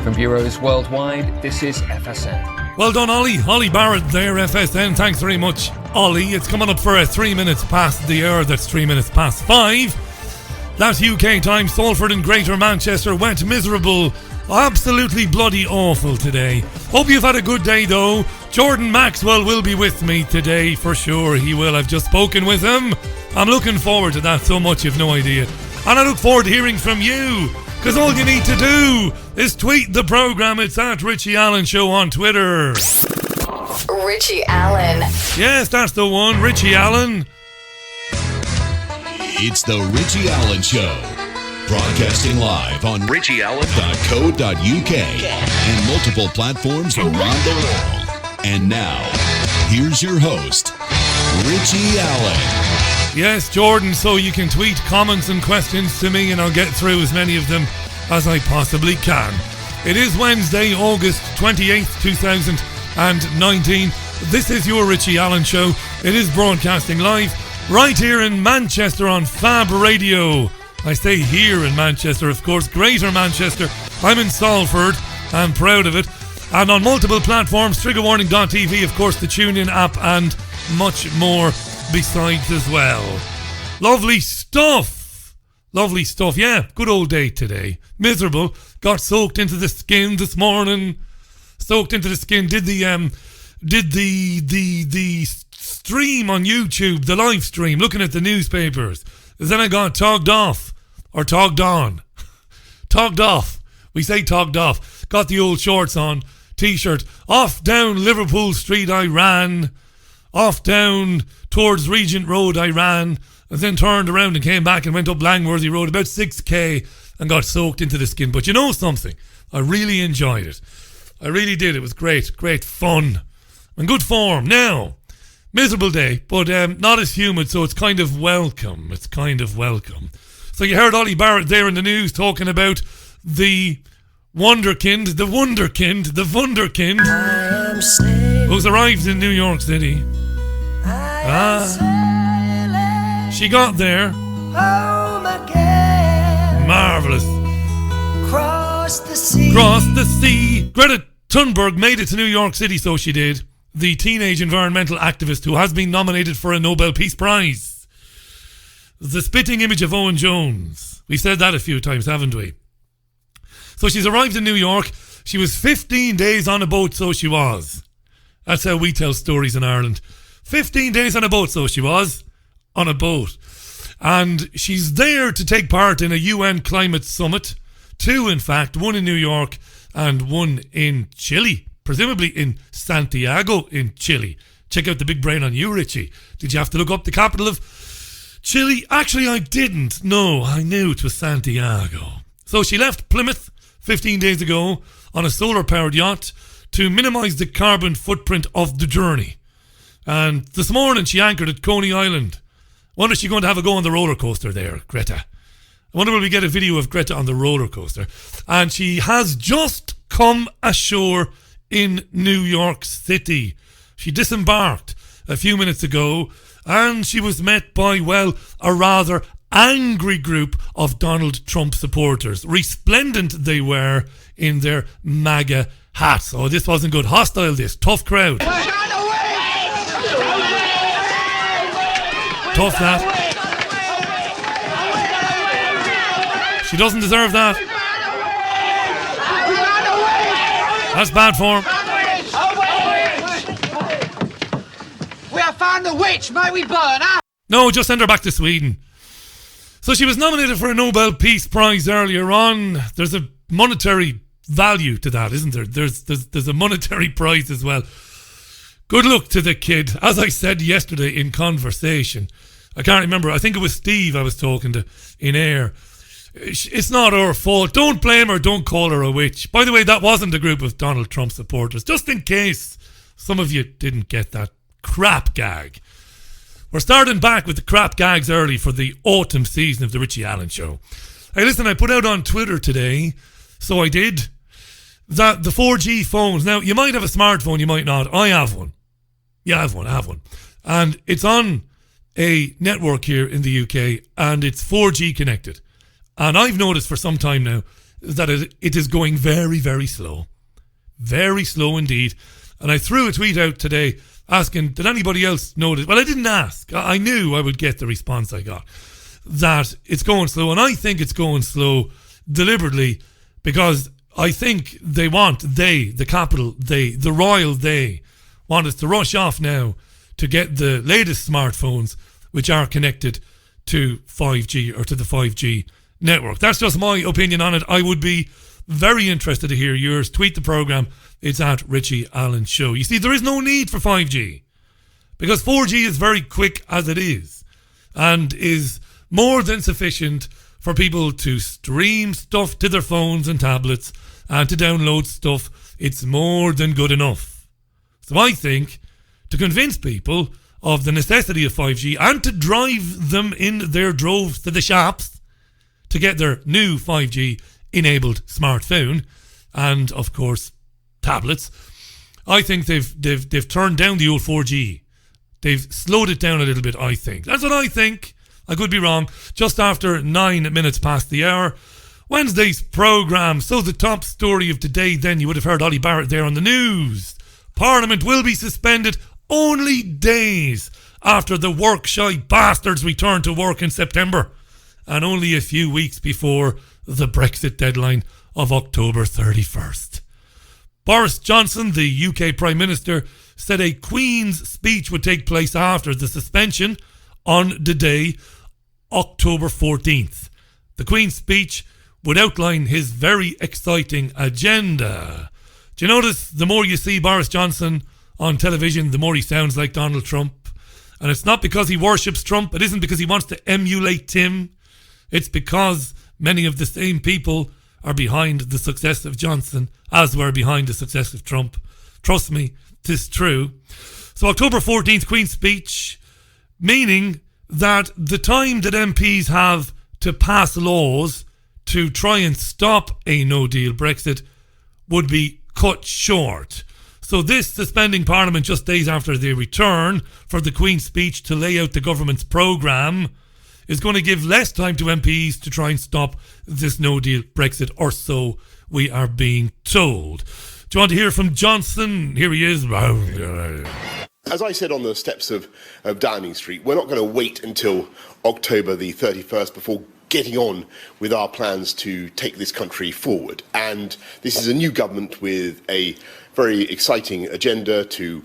From bureaus worldwide, this is FSN. Well done, Ollie. Ollie Barrett there, FSN. Thanks very much, Ollie. It's coming up for 3 minutes past the hour. That's 3 minutes past 5. That's UK time. Salford and Greater Manchester went miserable. Absolutely bloody awful today. Hope you've had a good day, though. Jordan Maxwell will be with me today for sure. He will. I've just spoken with him. I'm looking forward to that so much you've no idea. And I look forward to hearing from you, because all you need to do is tweet the programme. It's at Richie Allen Show on Twitter. Richie Allen. Yes, that's the one, Richie Allen. It's the Richie Allen Show. Broadcasting live on richieallen.co.uk and multiple platforms around the world. And now, here's your host, Richie Allen. Yes, Jordan, so you can tweet comments and questions to me and I'll get through as many of them as I possibly can. It is Wednesday, August 28th, 2019. This is your Richie Allen Show. It is broadcasting live right here in Manchester on Fab Radio. I say here in Manchester, of course, Greater Manchester. I'm in Salford. I'm proud of it. And on multiple platforms, triggerwarning.tv, of course, the TuneIn app, and much more besides as well. Lovely stuff. Lovely stuff. Yeah, good old day today. Miserable. Got soaked into the skin this morning. Soaked into the skin. Did the stream on YouTube, the live stream, looking at the newspapers. Then I got togged off. Or togged on. Togged off. We say togged off. Got the old shorts on. T-shirt. Off down Liverpool Street I ran. Off down towards Regent Road I ran. And then turned around and came back and went up Langworthy Road about 6k and got soaked into the skin. But you know something? I really enjoyed it. I really did. It was great. Great fun. And good form. Now, miserable day, but not as humid, so it's kind of welcome. It's kind of welcome. So you heard Ollie Barrett there in the news talking about the Wunderkind, who's arrived in New York City. She got there. Marvellous. Cross the sea. Greta Thunberg made it to New York City, so she did. The teenage environmental activist who has been nominated for a Nobel Peace Prize. The spitting image of Owen Jones. We've said that a few times, haven't we? So she's arrived in New York. She was 15 days on a boat, so she was. That's how we tell stories in Ireland. 15 days on a boat, so she was. On a boat. And she's there to take part in a UN climate summit. 2, in fact. 1 in New York and 1 in Chile. Presumably in Santiago in Chile. Check out the big brain on you, Richie. Did you have to look up the capital of Chile? Actually, I didn't. No, I knew it was Santiago. So she left Plymouth 15 days ago on a solar-powered yacht to minimise the carbon footprint of the journey. And this morning she anchored at Coney Island. Wonder if she's going to have a go on the roller coaster there, Greta. I wonder will we get a video of Greta on the roller coaster. And she has just come ashore in New York City. She disembarked a few minutes ago and she was met by, well, a rather angry group of Donald Trump supporters. Resplendent they were in their MAGA hats. Oh, this wasn't good. Hostile this. Tough crowd. Tough that. She doesn't deserve that. That's bad form. We have found the witch. May we burn her? No, just send her back to Sweden. So she was nominated for a Nobel Peace Prize earlier on. There's a monetary value to that, isn't there? There's a monetary prize as well. Good luck to the kid. As I said yesterday in conversation, I can't remember, I think it was Steve I was talking to in air. It's not her fault. Don't blame her. Don't call her a witch. By the way, that wasn't a group of Donald Trump supporters. Just in case some of you didn't get that crap gag. We're starting back with the crap gags early for the autumn season of the Richie Allen Show. Hey, listen, I put out on Twitter today, so I did, that the 4G phones. Now, you might have a smartphone, you might not. I have one. Yeah, I have one. And it's on a network here in the UK, and it's 4G connected. And I've noticed for some time now, that it is going very, very slow. Very slow indeed. And I threw a tweet out today asking, did anybody else notice? Well, I didn't ask. I knew I would get the response I got, that it's going slow. And I think it's going slow deliberately because I think the capital they, the royal they, want us to rush off now to get the latest smartphones which are connected to 5G or to the 5G network. That's just my opinion on it. I would be very interested to hear yours. Tweet the programme. It's at Richie Allen Show. You see, there is no need for 5G because 4G is very quick as it is and is more than sufficient for people to stream stuff to their phones and tablets and to download stuff. It's more than good enough. So I think to convince people of the necessity of 5G and to drive them in their droves to the shops to get their new 5G enabled smartphone and, of course, tablets, I think they've turned down the old 4G. They've slowed it down a little bit, I think. That's what I think. I could be wrong. Just after 9 minutes past the hour. Wednesday's programme. So the top story of today, then you would have heard Ollie Barrett there on the news. Parliament will be suspended only days after the work-shy bastards return to work in September and only a few weeks before the Brexit deadline of October 31st. Boris Johnson, the UK Prime Minister, said a Queen's speech would take place after the suspension on the day, October 14th. The Queen's speech would outline his very exciting agenda. Do you notice the more you see Boris Johnson on television, the more he sounds like Donald Trump? And it's not because he worships Trump. It isn't because he wants to emulate Tim. It's because many of the same people are behind the success of Johnson as were behind the success of Trump. Trust me, 'tis true. So October 14th, Queen's speech, meaning that the time that MPs have to pass laws to try and stop a no-deal Brexit would be cut short. So this suspending Parliament just days after they return for the Queen's speech to lay out the government's programme is going to give less time to MPs to try and stop this no-deal Brexit, or so we are being told. Do you want to hear from Johnson? Here he is. As I said on the steps of Downing Street, we're not going to wait until October the 31st before getting on with our plans to take this country forward. And this is a new government with a very exciting agenda to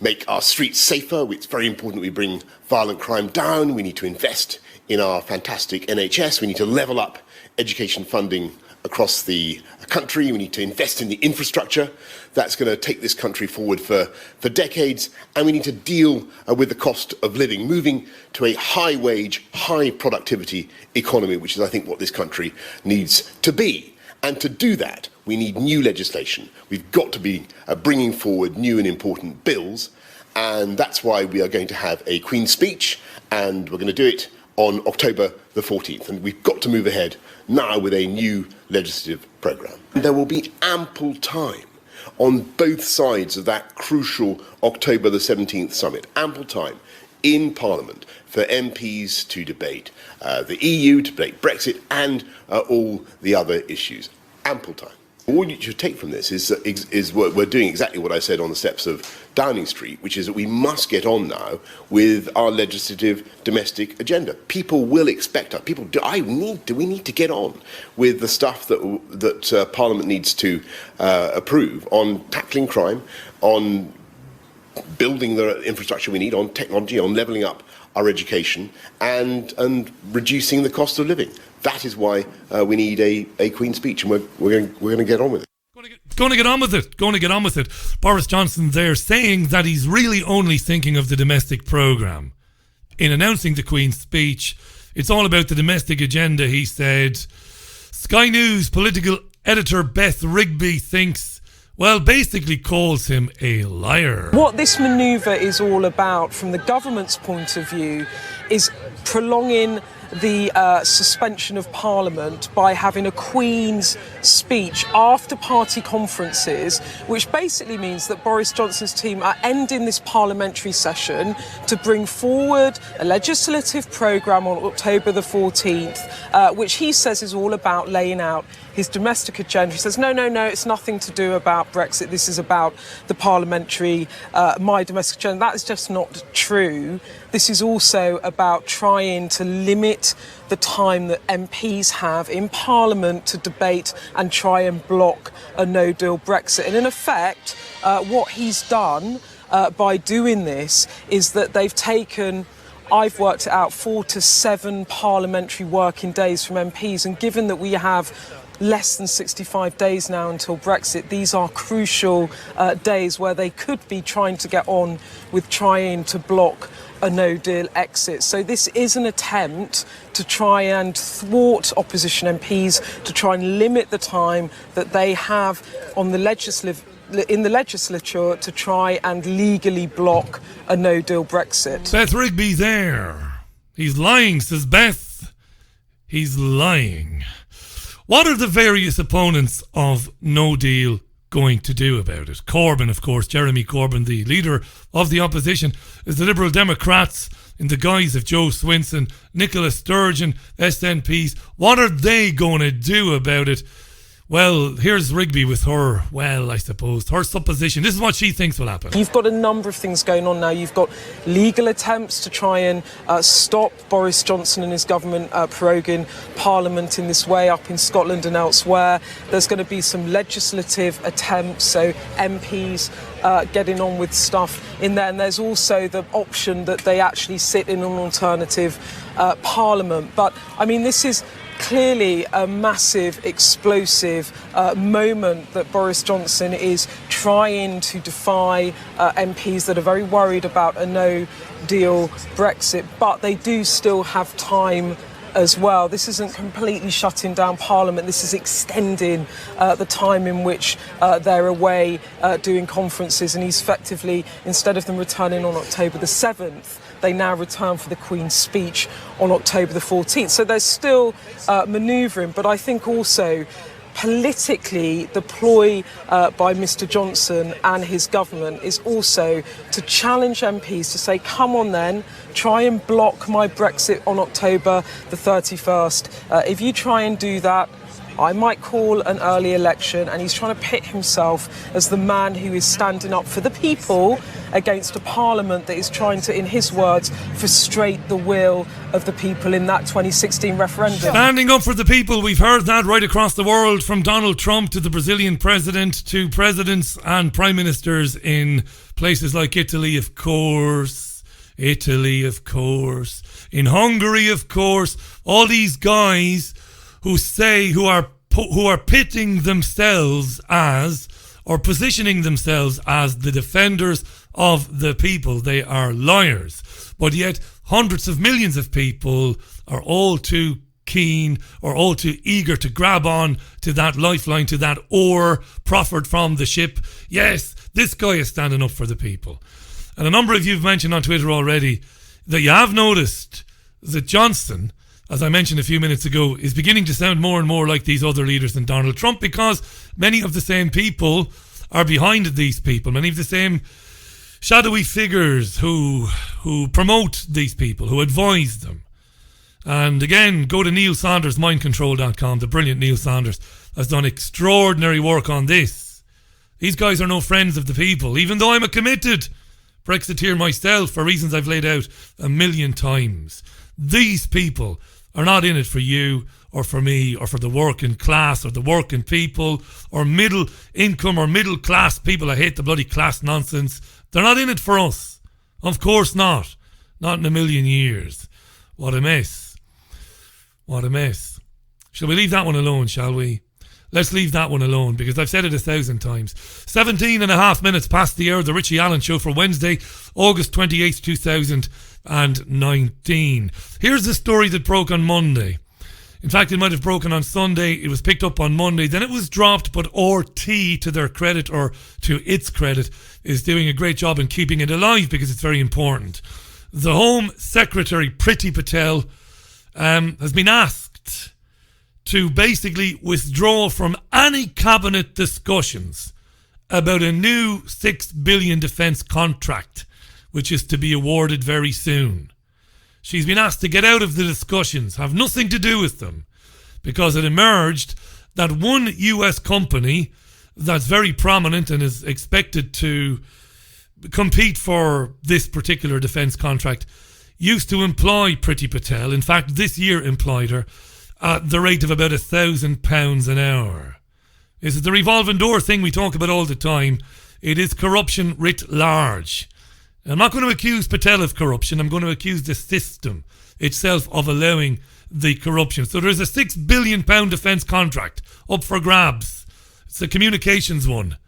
make our streets safer. It's very important we bring violent crime down. We need to invest in our fantastic NHS. We need to level up education funding across the country. We need to invest in the infrastructure that's going to take this country forward for decades. And we need to deal with the cost of living, moving to a high wage, high productivity economy, which is, I think, what this country needs to be. And to do that, we need new legislation. We've got to be bringing forward new and important bills. And that's why we are going to have a Queen's speech, and we're going to do it on October the 14th. And we've got to move ahead now with a new legislative programme. There will be ample time on both sides of that crucial October the 17th summit, ample time in Parliament for MPs to debate the EU, to debate Brexit and all the other issues. Ample time. All you should take from this is we're doing exactly what I said on the steps of Downing Street, which is that we must get on now with our legislative domestic agenda. People will expect us. We need to get on with the stuff that Parliament needs to approve on tackling crime, on building the infrastructure we need, on technology, on levelling up our education and reducing the cost of living. That is why we need a Queen's speech, and we're going to get on with it. Going to get on with it. Boris Johnson there saying that he's really only thinking of the domestic programme. In announcing the Queen's speech, it's all about the domestic agenda, he said. Sky News political editor Beth Rigby basically calls him a liar. What this manoeuvre is all about, from the government's point of view, is prolonging the suspension of Parliament by having a Queen's speech after party conferences, which basically means that Boris Johnson's team are ending this parliamentary session to bring forward a legislative programme on October the 14th, which he says is all about laying out his domestic agenda. He says, no, it's nothing to do about Brexit. This is about the parliamentary, my domestic agenda. That is just not true. This is also about trying to limit the time that MPs have in Parliament to debate and try and block a no-deal Brexit. And in effect, what he's done by doing this is that they've taken, I've worked it out, 4 to 7 parliamentary working days from MPs. And given that we have less than 65 days now until Brexit, these are crucial days where they could be trying to get on with trying to block a no-deal exit. So this is an attempt to try and thwart opposition MPs, to try and limit the time that they have on the in the legislature to try and legally block a no-deal Brexit. Beth Rigby there. He's lying, says Beth. He's lying. What are the various opponents of no deal going to do about it? Corbyn, of course, Jeremy Corbyn, the leader of the opposition, is the Liberal Democrats in the guise of Joe Swinson, Nicola Sturgeon, SNPs. What are they going to do about it? Well, here's Rigby with her, I suppose, her supposition. This is what she thinks will happen. You've got a number of things going on now. You've got legal attempts to try and stop Boris Johnson and his government proroguing Parliament in this way up in Scotland and elsewhere. There's going to be some legislative attempts, so MPs getting on with stuff in there. And there's also the option that they actually sit in an alternative Parliament. But, I mean, this is clearly a massive, explosive moment that Boris Johnson is trying to defy MPs that are very worried about a no-deal Brexit, but they do still have time as well. This isn't completely shutting down Parliament. This is extending the time in which they're away doing conferences, and he's effectively, instead of them returning on October the 7th, they now return for the Queen's speech on October the 14th. So there's still manoeuvring, but I think also politically the ploy by Mr Johnson and his government is also to challenge MPs to say, come on then, try and block my Brexit on October the 31st. If you try and do that, I might call an early election. And he's trying to pit himself as the man who is standing up for the people against a parliament that is trying to, in his words, frustrate the will of the people in that 2016 referendum. Standing up for the people, we've heard that right across the world, from Donald Trump to the Brazilian president to presidents and prime ministers in places like Italy, of course, in Hungary, of course, all these guys who are pitting themselves as, or positioning themselves as, the defenders of the people. They are liars. But yet hundreds of millions of people are all too keen or all too eager to grab on to that lifeline, to that oar proffered from the ship. Yes, this guy is standing up for the people. And a number of you have mentioned on Twitter already that you have noticed that Johnson, as I mentioned a few minutes ago, is beginning to sound more and more like these other leaders than Donald Trump, because many of the same people are behind these people. Many of the same shadowy figures who promote these people, who advise them. And again, go to NeilSaundersMindControl.com. The brilliant Neil Saunders has done extraordinary work on this. These guys are no friends of the people, even though I'm a committed Brexiteer myself for reasons I've laid out a million times. These people are not in it for you or for me or for the working class or the working people or middle income or middle class people. I hate the bloody class nonsense. They're not in it for us. Of course not. Not in a million years. What a mess. What a mess. Shall we leave that one alone, shall we? Let's leave that one alone, because I've said it 1,000 times. 17 and a half minutes past the hour, the Richie Allen Show for Wednesday, August 28th, 2019. Here's the story that broke on Monday. In fact, it might have broken on Sunday. It was picked up on Monday. Then it was dropped, but RT, to their credit, or to its credit, is doing a great job in keeping it alive because it's very important. The Home Secretary, Priti Patel, has been asked to basically withdraw from any cabinet discussions about a new $6 billion defence contract, which is to be awarded very soon. She's been asked to get out of the discussions, have nothing to do with them, because it emerged that one US company that's very prominent and is expected to compete for this particular defence contract used to employ Priti Patel. In fact, this year employed her at the rate of about £1,000 an hour. This is the revolving door thing we talk about all the time. It is corruption writ large. I'm not going to accuse Patel of corruption. I'm going to accuse the system itself of allowing the corruption. So there's a £6 billion defence contract up for grabs. It's a communications one.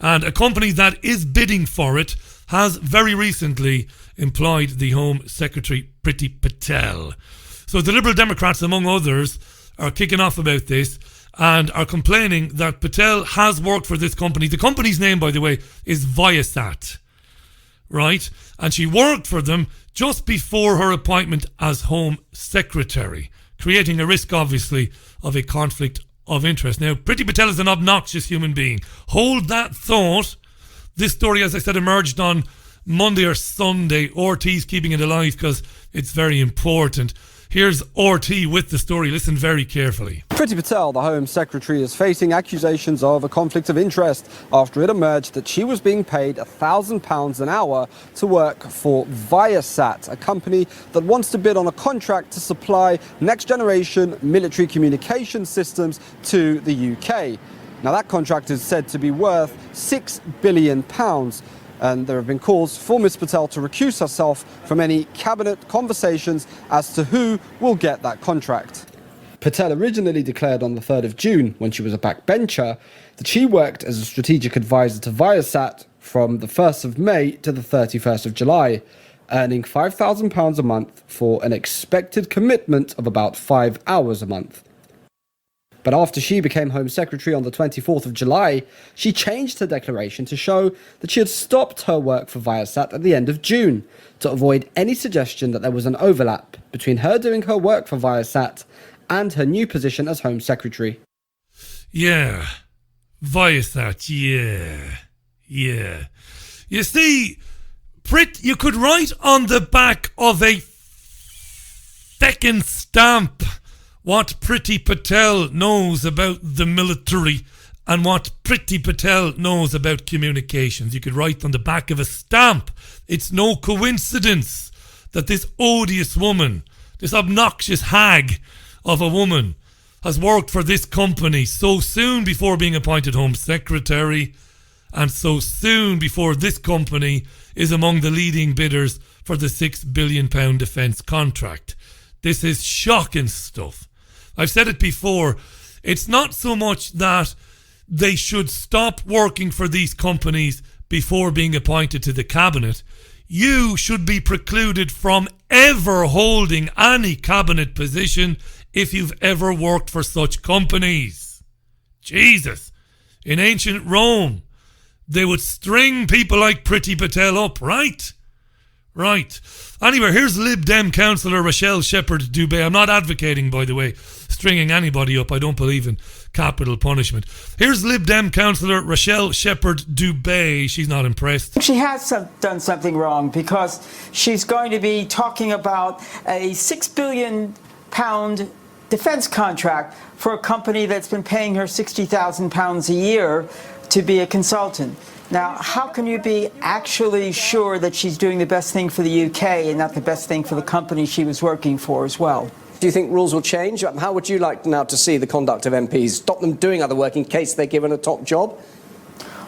And a company that is bidding for it has very recently employed the Home Secretary Priti Patel. So the Liberal Democrats, among others, are kicking off about this and are complaining that Patel has worked for this company. The company's name, by the way, is Viasat, right? And she worked for them just before her appointment as Home Secretary, creating a risk, obviously, of a conflict of interest. Now, Priti Patel is an obnoxious human being. Hold that thought. This story, as I said, emerged on Monday or Sunday. RT's keeping it alive because it's very important. Here's RT with the story. Listen very carefully. Priti Patel, the Home Secretary, is facing accusations of a conflict of interest after it emerged that she was being paid £1,000 an hour to work for Viasat, a company that wants to bid on a contract to supply next-generation military communication systems to the UK. Now, that contract is said to be worth £6 billion. And there have been calls for Ms Patel to recuse herself from any cabinet conversations as to who will get that contract. Patel originally declared on the 3rd of June, when she was a backbencher, that she worked as a strategic advisor to Viasat from the 1st of May to the 31st of July, earning £5,000 a month for an expected commitment of about 5 hours a month. But after she became Home Secretary on the 24th of July, she changed her declaration to show that she had stopped her work for Viasat at the end of June to avoid any suggestion that there was an overlap between her doing her work for Viasat and her new position as Home Secretary. Yeah, Viasat, yeah. You see, you could write on the back of a feckin' stamp what Priti Patel knows about the military and what Priti Patel knows about communications. You could write on the back of a stamp. It's no coincidence that this odious woman, this obnoxious hag of a woman, has worked for this company so soon before being appointed Home Secretary and so soon before this company is among the leading bidders for the £6 billion defence contract. This is shocking stuff. I've said it before, it's not so much that they should stop working for these companies before being appointed to the cabinet. You should be precluded from ever holding any cabinet position if you've ever worked for such companies. Jesus, in ancient Rome, they would string people like Priti Patel up, right? Right. Anyway, here's Lib Dem councillor Rochelle Shepherd-Dubé. I'm not advocating, by the way, stringing anybody up. I don't believe in capital punishment. Here's Lib Dem councillor Rochelle Shepherd-Dubé. She's not impressed. She has done something wrong because she's going to be talking about a £6 billion defence contract for a company that's been paying her £60,000 a year to be a consultant. Now, how can you be actually sure that she's doing the best thing for the UK and not the best thing for the company she was working for as well? Do you think rules will change? How would you like now to see the conduct of MPs? Stop them doing other work in case they're given a top job?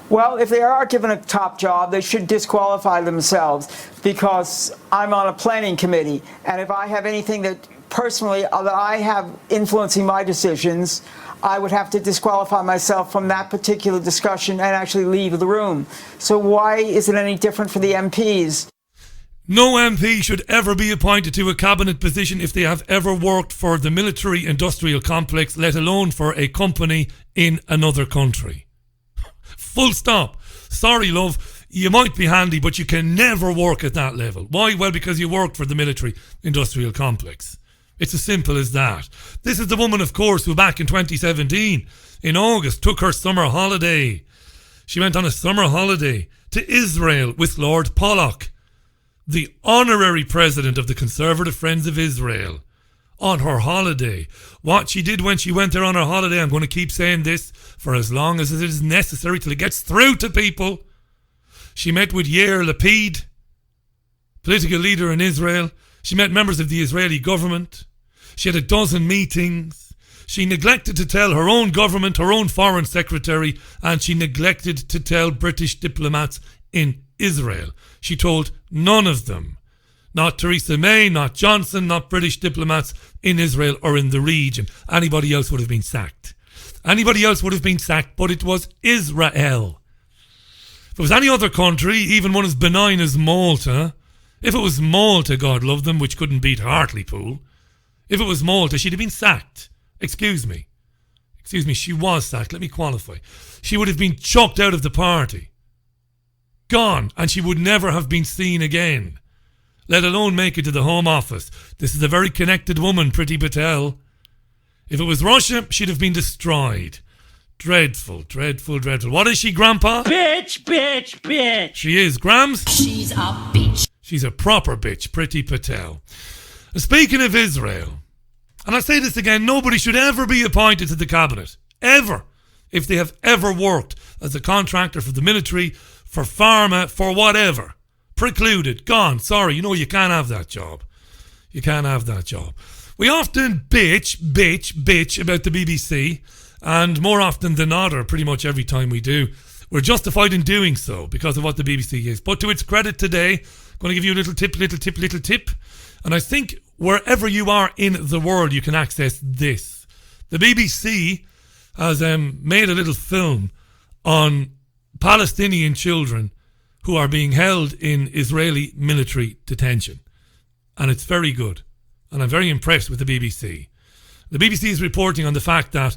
Well, if they are given a top job, they should disqualify themselves because I'm on a planning committee. And if I have anything that personally that I have influencing my decisions, I would have to disqualify myself from that particular discussion and actually leave the room. So why is it any different for the MPs? No MP should ever be appointed to a cabinet position if they have ever worked for the military-industrial complex, let alone for a company in another country. Full stop. Sorry, love, you might be handy, but you can never work at that level. Why? Well, because you worked for the military-industrial complex. It's as simple as that. This is the woman, of course, who back in 2017, in August, took her summer holiday. She went on a summer holiday to Israel with Lord Pollock, the honorary president of the Conservative Friends of Israel. on her holiday. What she did when she went there on her holiday, I'm going to keep saying this for as long as it is necessary till it gets through to people. She met with Yair Lapid, political leader in Israel. She met members of the Israeli government. She had a dozen meetings. She neglected to tell her own government, her own foreign secretary, and she neglected to tell British diplomats in Israel. She told none of them. Not Theresa May, not Johnson, not British diplomats in Israel or in the region. Anybody else would have been sacked. Anybody else would have been sacked, but it was Israel. If it was any other country, even one as benign as Malta, if it was Malta, God love them, which couldn't beat Hartlepool, if it was Malta, she'd have been sacked. Excuse me, she was sacked. Let me qualify. She would have been chucked out of the party. Gone, and she would never have been seen again, let alone make it to the Home Office. This is a very connected woman, Priti Patel. If it was Russia, she'd have been destroyed. Dreadful, dreadful, dreadful. What is she, Grandpa? Bitch. She is, Grams? She's a bitch. She's a proper bitch, Priti Patel. Speaking of Israel, and I say this again, nobody should ever be appointed to the cabinet. Ever. If they have ever worked as a contractor for the military, for pharma, for whatever. Precluded. Gone. Sorry. You can't have that job. You can't have that job. We often bitch about the BBC, and more often than not, or pretty much every time we do, we're justified in doing so because of what the BBC is. But to its credit today, I'm going to give you a little tip. And I think wherever you are in the world, you can access this. The BBC has made a little film on Palestinian children who are being held in Israeli military detention. And it's very good. And I'm very impressed with the BBC. The BBC is reporting on the fact that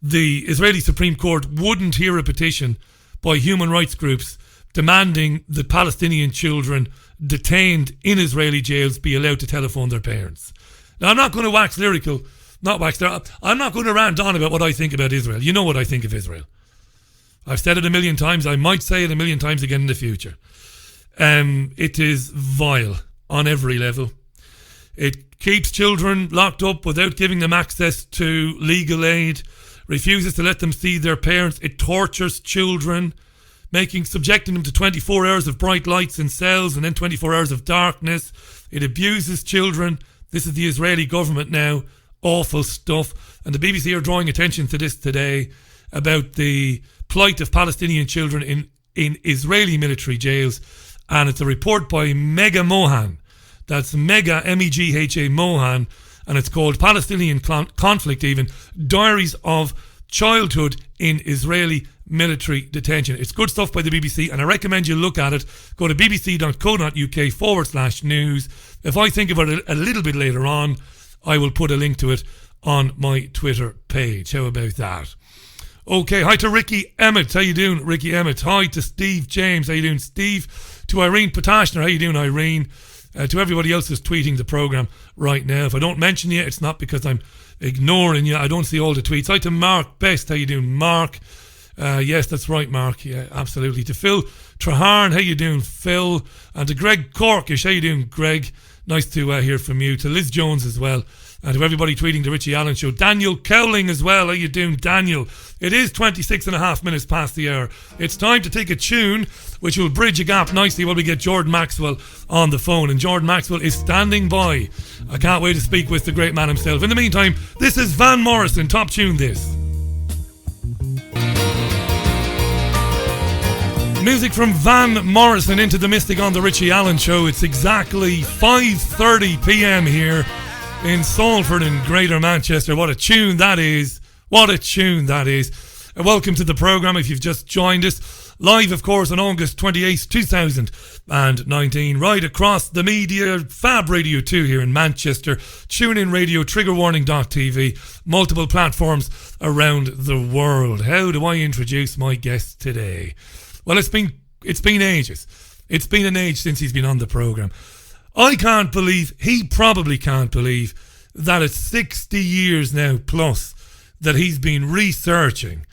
the Israeli Supreme Court wouldn't hear a petition by human rights groups demanding that Palestinian children detained in Israeli jails be allowed to telephone their parents. Now, I'm not going to wax lyrical, I'm not going to rant on about what I think about Israel. You know what I think of Israel. I've said it a million times. I might say it a million times again in the future. It is vile on every level. It keeps children locked up without giving them access to legal aid, refuses to let them see their parents. It tortures children, subjecting them to 24 hours of bright lights in cells and then 24 hours of darkness. It abuses children. This is the Israeli government now. Awful stuff. And the BBC are drawing attention to this today about the plight of Palestinian children in Israeli military jails. And it's a report by Mega Mohan. That's Mega, M-E-G-H-A Mohan. And it's called Palestinian Conflict Even, Diaries of Childhood in Israeli Military Detention. It's good stuff by the BBC, and I recommend you look at it. Go to bbc.co.uk/news. If I think about it a little bit later on, I will put a link to it on my Twitter page. How about that? Okay, hi to Ricky Emmett. How you doing, Ricky Emmett? Hi to Steve James. How you doing, Steve? To Irene Potashner. How you doing, Irene? To everybody else who's tweeting the programme right now. If I don't mention you, it's not because I'm ignoring you. I don't see all the tweets. Hi to Mark Best. How you doing, Mark? Yes, that's right, Mark. Yeah, absolutely. To Phil Traharn. How you doing, Phil? And to Greg Corkish. How you doing, Greg? Nice to hear from you. To Liz Jones as well. And to everybody tweeting the Richie Allen Show. Daniel Cowling as well. How you doing, Daniel? It is 26 and a half minutes past the hour. It's time to take a tune which will bridge a gap nicely while we get Jordan Maxwell on the phone. And Jordan Maxwell is standing by. I can't wait to speak with the great man himself. In the meantime, this is Van Morrison. Top tune this. Music from Van Morrison into the Mystic on the Richie Allen Show. It's exactly 5:30 p.m. here in Salford in Greater Manchester. What a tune that is. What a tune that is. Welcome to the programme if you've just joined us. Live, of course, on August 28th, 2019. Right across the media, Fab Radio 2 here in Manchester. TuneIn Radio, triggerwarning.tv. Multiple platforms around the world. How do I introduce my guest today? Well, it's been ages. It's been an age since he's been on the programme. I can't believe, he probably can't believe, that it's 60 years now plus that he's been researching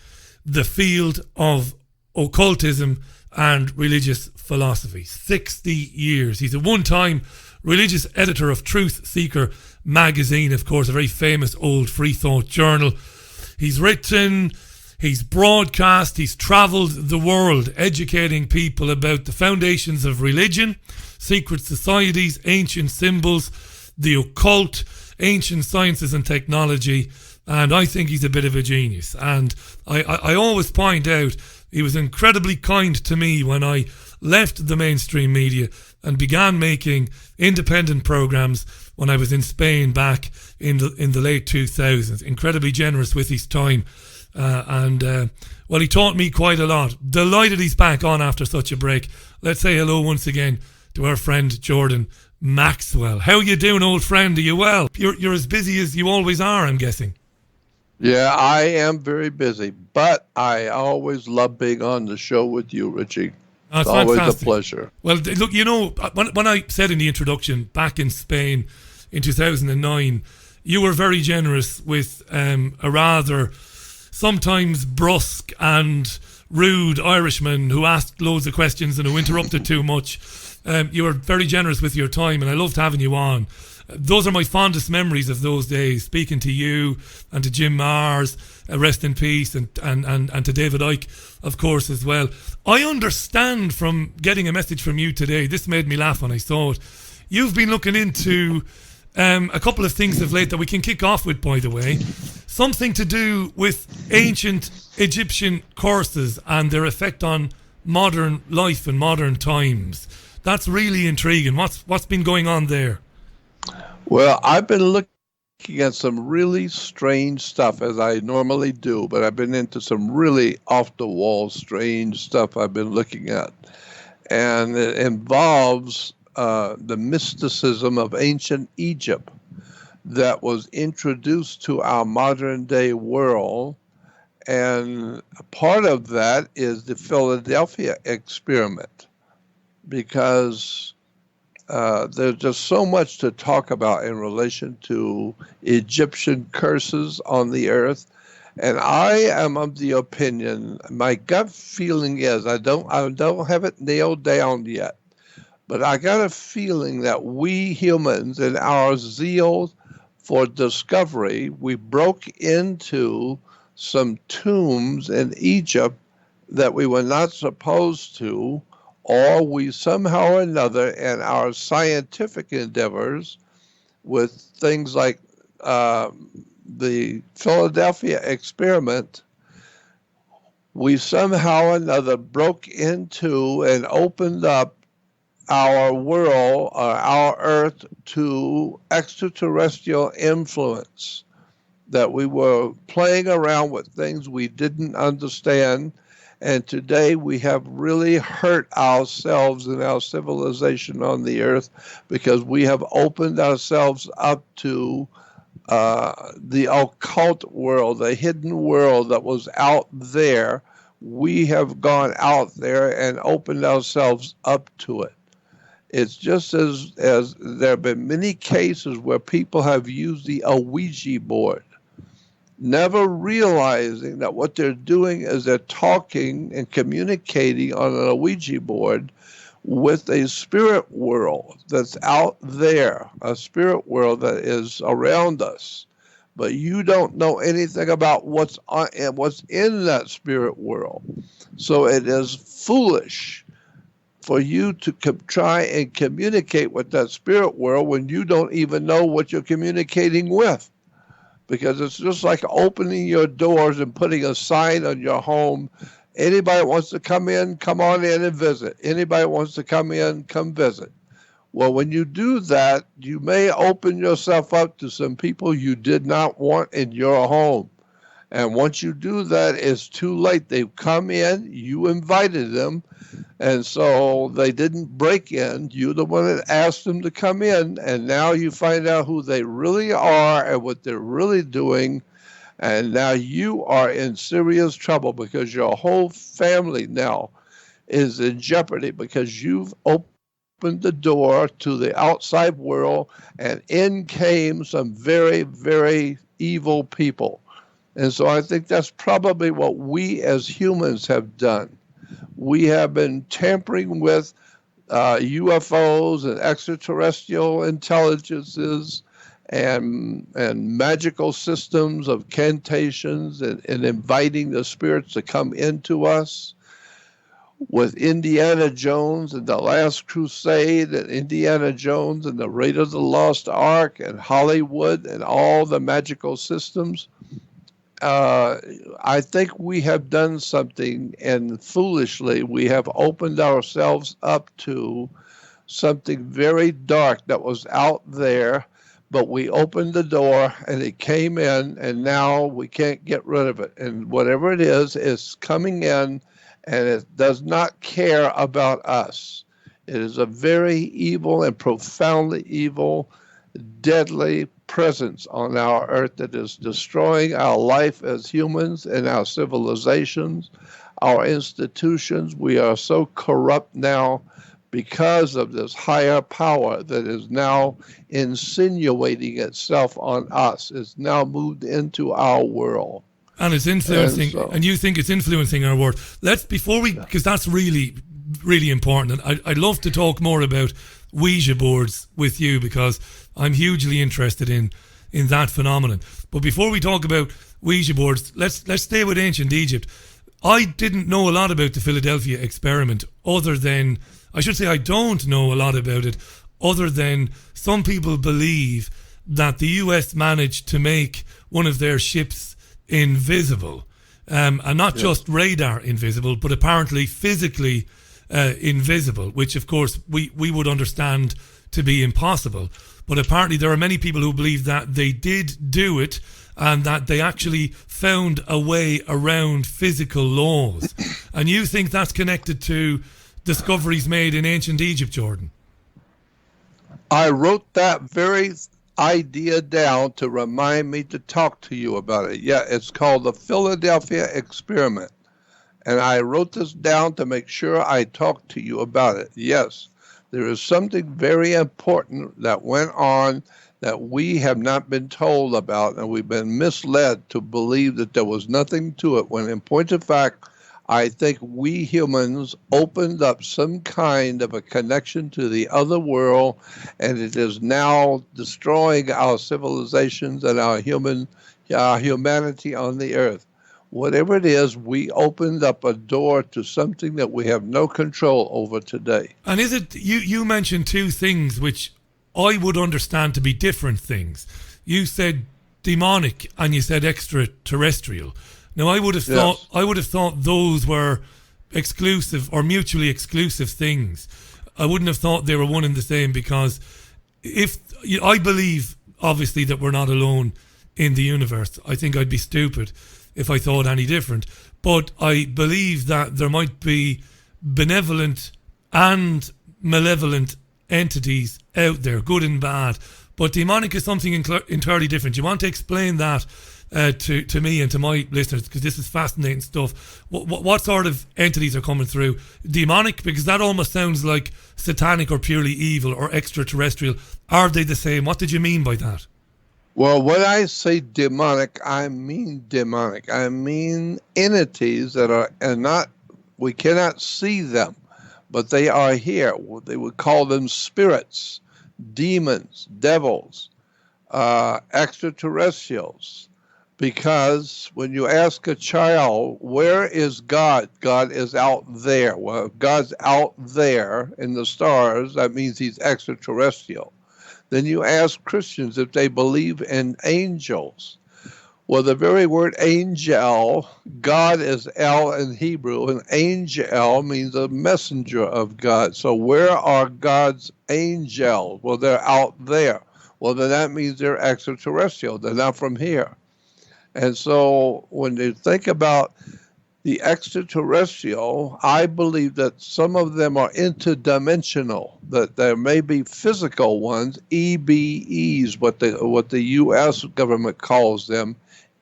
the field of occultism and religious philosophy. 60 years. He's a one-time religious editor of Truth Seeker magazine, of course, a very famous old free thought journal. He's written, he's broadcast, he's travelled the world educating people about the foundations of religion, secret societies, ancient symbols, the occult, ancient sciences and technology, and I think he's a bit of a genius. And I always point out he was incredibly kind to me when I left the mainstream media and began making independent programs when I was in Spain back in the late 2000s. Incredibly generous with his time. Well, he taught me quite a lot. Delighted he's back on after such a break. Let's say hello once again to our friend Jordan Maxwell. How you doing, old friend? Are you well? You're as busy as you always are, I'm guessing. Yeah, I am very busy, but I always love being on the show with you, Richie. Oh, it's always a pleasure. Well, look, you know, when I said in the introduction, back in Spain in 2009, you were very generous with a rather sometimes brusque and rude Irishman who asked loads of questions and who interrupted too much. You were very generous with your time, and I loved having you on. Those are my fondest memories of those days, speaking to you and to Jim Mars, rest in peace, and to David Icke, of course, as well. I understand from getting a message from you today, this made me laugh when I saw it. You've been looking into a couple of things of late that we can kick off with, by the way. Something to do with ancient Egyptian curses and their effect on modern life and modern times. That's really intriguing. What's been going on there? Well, I've been looking at some really strange stuff, as I normally do, but I've been into some really off-the-wall strange stuff I've been looking at. And it involves the mysticism of ancient Egypt that was introduced to our modern-day world. And part of that is the Philadelphia experiment, because there's just so much to talk about in relation to Egyptian curses on the earth. And I am of the opinion, my gut feeling is, I don't have it nailed down yet, but I got a feeling that we humans, in our zeal for discovery, we broke into some tombs in Egypt that we were not supposed to, or we somehow or another in our scientific endeavors with things like the Philadelphia experiment, we somehow or another broke into and opened up our world, our earth, to extraterrestrial influence, that we were playing around with things we didn't understand. And today we have really hurt ourselves and our civilization on the earth because we have opened ourselves up to the occult world, the hidden world that was out there. We have gone out there and opened ourselves up to it. It's just as there have been many cases where people have used the Ouija board, never realizing that what they're doing is they're talking and communicating on an Ouija board with a spirit world that's out there, a spirit world that is around us. But you don't know anything about what's in that spirit world. So it is foolish for you to try and communicate with that spirit world when you don't even know what you're communicating with. Because it's just like opening your doors and putting a sign on your home. Anybody wants to come in, come on in and visit. Anybody wants to come in, come visit. Well, when you do that, you may open yourself up to some people you did not want in your home. And once you do that, it's too late. They've come in, you invited them, and so they didn't break in. You're the one that asked them to come in, and now you find out who they really are and what they're really doing, and now you are in serious trouble because your whole family now is in jeopardy because you've opened the door to the outside world, and in came some very, very evil people. And so I think that's probably what we as humans have done. We have been tampering with UFOs and extraterrestrial intelligences and magical systems of cantations and inviting the spirits to come into us. With Indiana Jones and the Last Crusade and Indiana Jones and the Raiders of the Lost Ark and Hollywood and all the magical systems, I think we have done something, and foolishly we have opened ourselves up to something very dark that was out there, but we opened the door and it came in, and now we can't get rid of it. And whatever it is coming in, and it does not care about us. It is a very evil and profoundly evil, deadly presence on our earth that is destroying our life as humans and our civilizations, our institutions. We are so corrupt now because of this higher power that is now insinuating itself on us. It's now moved into our world. And it's influencing, and you think it's influencing our world. Because that's really, really important. And I'd love to talk more about Ouija boards with you, because I'm hugely interested in that phenomenon. But before we talk about Ouija boards, let's stay with ancient Egypt. I didn't know a lot about the Philadelphia experiment, other than, I should say I don't know a lot about it, other than some people believe that the US managed to make one of their ships invisible, and not just radar invisible, but apparently physically invisible, which of course we would understand to be impossible. But apparently there are many people who believe that they did do it, and that they actually found a way around physical laws. And you think that's connected to discoveries made in ancient Egypt, Jordan? I wrote that very idea down to remind me to talk to you about it. Yeah, it's called the Philadelphia experiment. And I wrote this down to make sure I talk to you about it. Yes, there is something very important that went on that we have not been told about, and we've been misled to believe that there was nothing to it, when in point of fact, I think we humans opened up some kind of a connection to the other world, and it is now destroying our civilizations and our humanity on the earth. Whatever it is, we opened up a door to something that we have no control over today. And is it, you mentioned two things which I would understand to be different things. You said demonic and you said extraterrestrial. Now, I would have thought those were exclusive or mutually exclusive things. I wouldn't have thought they were one and the same, because I believe, obviously, that we're not alone in the universe. I think I'd be stupid if I thought any different. But I believe that there might be benevolent and malevolent entities out there, good and bad. But demonic is something entirely different. You want to explain that to me and to my listeners, because this is fascinating stuff. What sort of entities are coming through? Demonic, because that almost sounds like satanic or purely evil, or extraterrestrial. Are they the same? What did you mean by that? Well, when I say demonic, I mean demonic. I mean entities that are not, we cannot see them, but they are here. They would call them spirits, demons, devils, extraterrestrials. Because when you ask a child, where is God? God is out there. Well, if God's out there in the stars, that means he's extraterrestrial. Then you ask Christians if they believe in angels. Well, the very word angel, God is El in Hebrew, and angel means a messenger of God. So where are God's angels? Well, they're out there. Well, then that means they're extraterrestrial. They're not from here. And so when you think about the extraterrestrial, I believe that some of them are interdimensional, that there may be physical ones, EBEs, what the U.S. government calls them,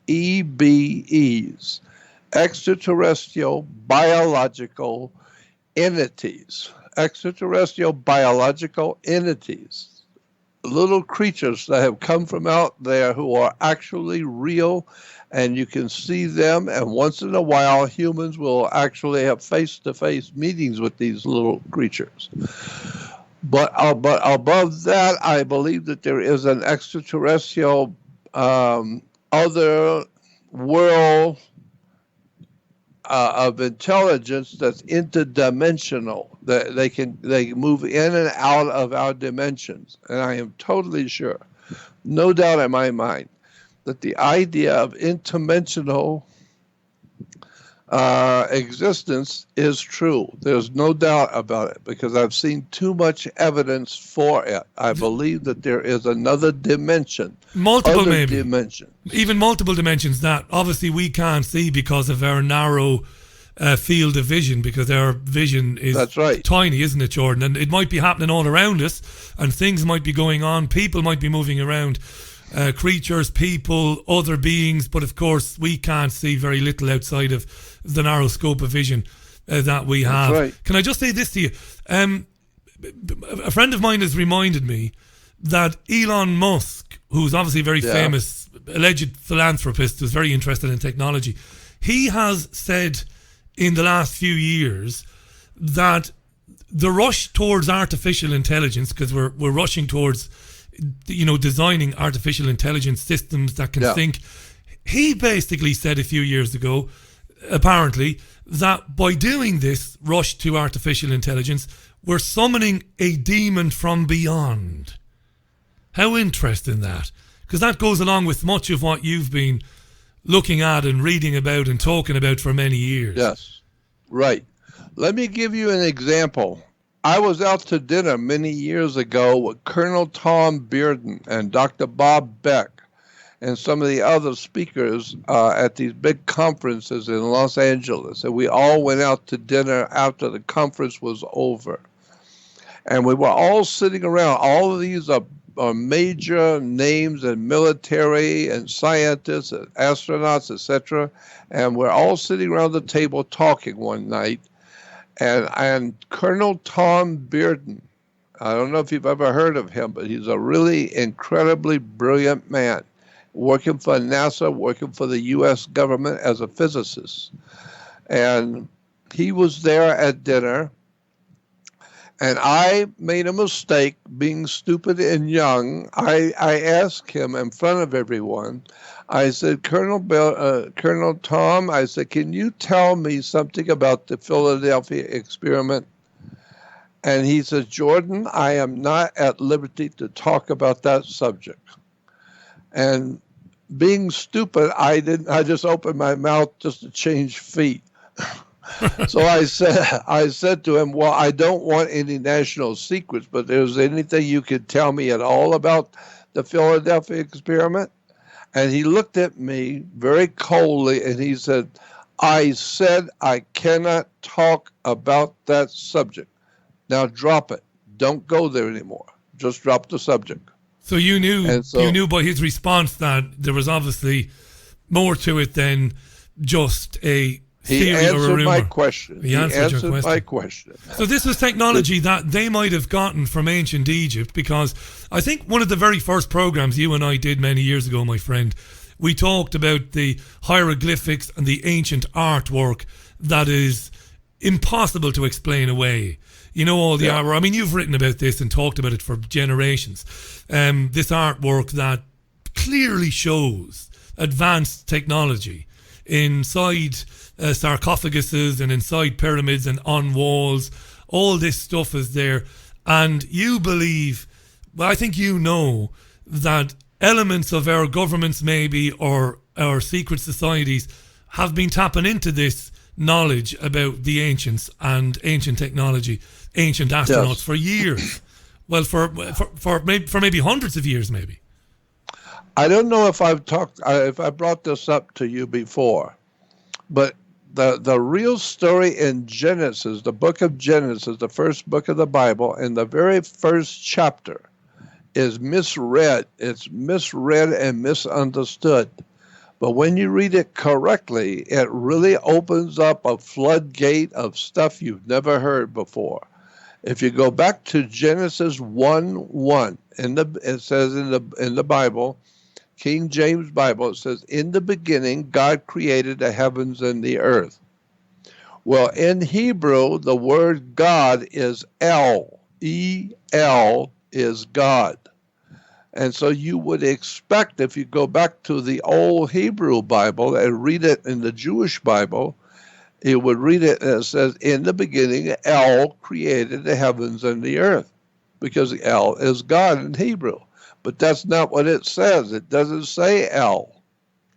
EBEs, extraterrestrial biological entities, extraterrestrial biological entities. little creatures that have come from out there who are actually real, and you can see them, and once in a while humans will actually have face-to-face meetings with these little creatures. But above that, I believe that there is an extraterrestrial other world of intelligence that's interdimensional. That they move in and out of our dimensions, and I am totally sure, no doubt in my mind, that the idea of interdimensional existence is true. There's no doubt about it, because I've seen too much evidence for it. I believe that there is another dimension. Multiple, maybe. Dimension. Even multiple dimensions that obviously we can't see because of our narrow field of vision, because our vision is tiny, isn't it, Jordan? And it might be happening all around us, and things might be going on. People might be moving around. Creatures, people, other beings, but of course we can't see very little outside of the narrow scope of vision that we have. That's right. Can I just say this to you? A friend of mine has reminded me that Elon Musk, who's obviously a very famous alleged philanthropist who's very interested in technology, he has said in the last few years that the rush towards artificial intelligence, because we're rushing towards designing artificial intelligence systems that can think. He basically said a few years ago, apparently, that by doing this rush to artificial intelligence, we're summoning a demon from beyond. How interesting that. Because that goes along with much of what you've been looking at and reading about and talking about for many years. Yes, right. Let me give you an example. I was out to dinner many years ago with Colonel Tom Bearden and Dr. Bob Beck and some of the other speakers at these big conferences in Los Angeles. And we all went out to dinner after the conference was over. And we were all sitting around. All of these are major names in military and scientists and astronauts, etc. And we're all sitting around the table talking one night. And Colonel Tom Bearden, I don't know if you've ever heard of him, but he's a really incredibly brilliant man, working for NASA, working for the U.S. government as a physicist. And he was there at dinner, and I made a mistake, being stupid and young. I asked him in front of everyone, I said, Colonel Tom, I said, can you tell me something about the Philadelphia experiment? And he says, Jordan, I am not at liberty to talk about that subject. And being stupid, I just opened my mouth just to change feet. So I said to him, well, I don't want any national secrets, but is there anything you could tell me at all about the Philadelphia experiment? And he looked at me very coldly and he said, I said I cannot talk about that subject. Now drop it. Don't go there anymore. Just drop the subject. So you knew by his response that there was obviously more to it than just a theory or a rumor. He answered my question. So this was technology that they might have gotten from ancient Egypt, because I think one of the very first programs you and I did many years ago, my friend, we talked about the hieroglyphics and the ancient artwork that is impossible to explain away. You know, all the artwork. I mean, you've written about this and talked about it for generations. This artwork that clearly shows advanced technology inside sarcophaguses and inside pyramids and on walls. All this stuff is there. And you believe, well, I think you know that elements of our governments maybe, or our secret societies, have been tapping into this knowledge about the ancients and ancient technology, ancient astronauts for years. Well, for maybe hundreds of years, maybe. I don't know if if I brought this up to you before, but the real story in Genesis, the book of Genesis, the first book of the Bible, in the very first chapter, is misread. It's misread and misunderstood. But when you read it correctly, it really opens up a floodgate of stuff you've never heard before. If you go back to Genesis 1:1, it says in the Bible, King James Bible, it says, in the beginning, God created the heavens and the earth. Well, in Hebrew, the word God is El. E-L is God. And so you would expect, if you go back to the old Hebrew Bible and read it in the Jewish Bible, you would read it and it says, in the beginning, El created the heavens and the earth. Because El is God in Hebrew. But that's not what it says. It doesn't say El.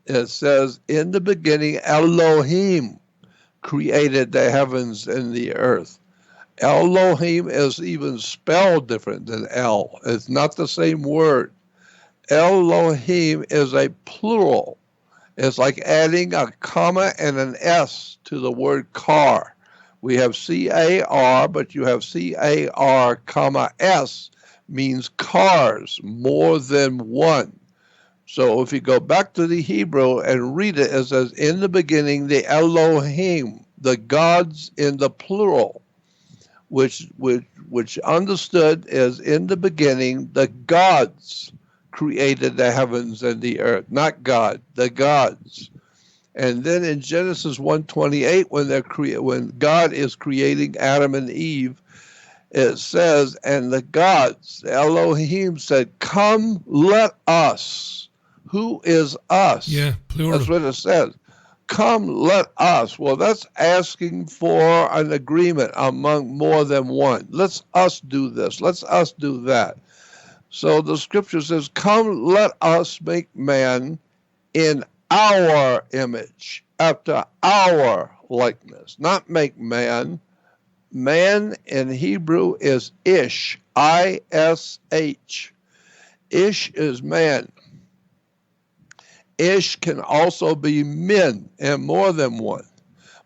It says, in the beginning, Elohim created the heavens and the earth. Elohim is even spelled different than El. It's not the same word. Elohim is a plural. It's like adding a comma and an S to the word car. We have C-A-R, but you have C-A-R, comma S, means cars, more than one. So if you go back to the Hebrew and read it, it says, in the beginning, the Elohim, the gods in the plural, which understood as in the beginning, the gods created the heavens and the earth, not God, the gods. And then in Genesis 1:28, when God is creating Adam and Eve, it says, and the gods, Elohim said, come, let us. Who is us? Yeah, plural. That's what it says. Come, let us. Well, that's asking for an agreement among more than one. Let's us do this. Let's us do that. So the scripture says, come, let us make man in our image, after our likeness. Not make man. Man in Hebrew is ish, I-S-H. Ish is man. Ish can also be men and more than one.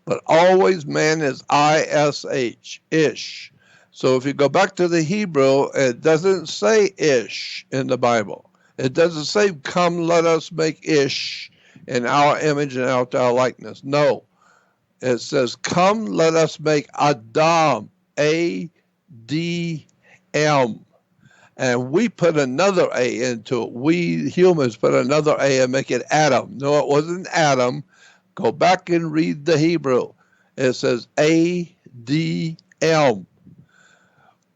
But always man is I-S-H, ish. So if you go back to the Hebrew, it doesn't say ish in the Bible. It doesn't say, come, let us make ish in our image and after our likeness. No. It says, come, let us make Adam, A-D-M. And we put another A into it. We humans put another A and make it Adam. No, it wasn't Adam. Go back and read the Hebrew. It says A-D-M,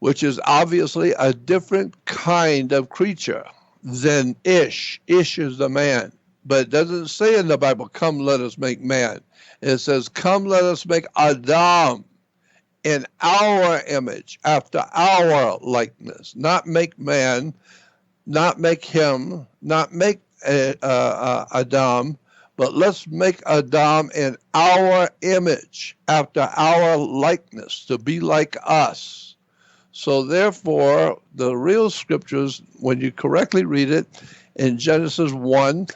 which is obviously a different kind of creature than Ish. Ish is the man. But it doesn't say in the Bible, come, let us make man. It says, come, let us make Adam in our image, after our likeness. Not make man, not make him, not make Adam, but let's make Adam in our image, after our likeness, to be like us. So therefore, the real scriptures, when you correctly read it, in Genesis 1,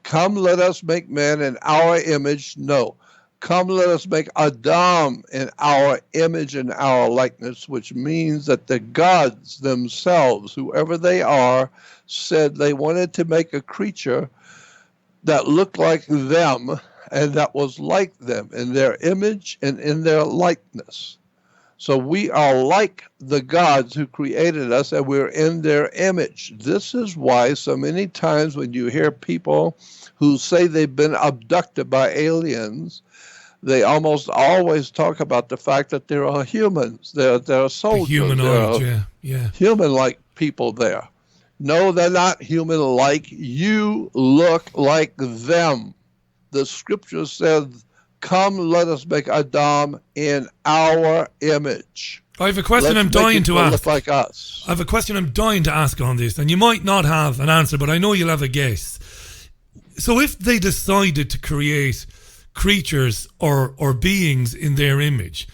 come, let us make man in our image. No. Come, let us make Adam in our image and our likeness, which means that the gods themselves, whoever they are, said they wanted to make a creature that looked like them and that was like them in their image and in their likeness. So we are like the gods who created us, and we're in their image. This is why so many times when you hear people who say they've been abducted by aliens, they almost always talk about the fact that there are humans. There are soldiers. Humanoid, yeah. Human-like people there. No, they're not human-like. You look like them. The scripture says, come, let us make Adam in our image. I have a question I'm dying to ask. Look like us. I have a question I'm dying to ask on this, and you might not have an answer, but I know you'll have a guess. So if they decided to create creatures or beings in their image,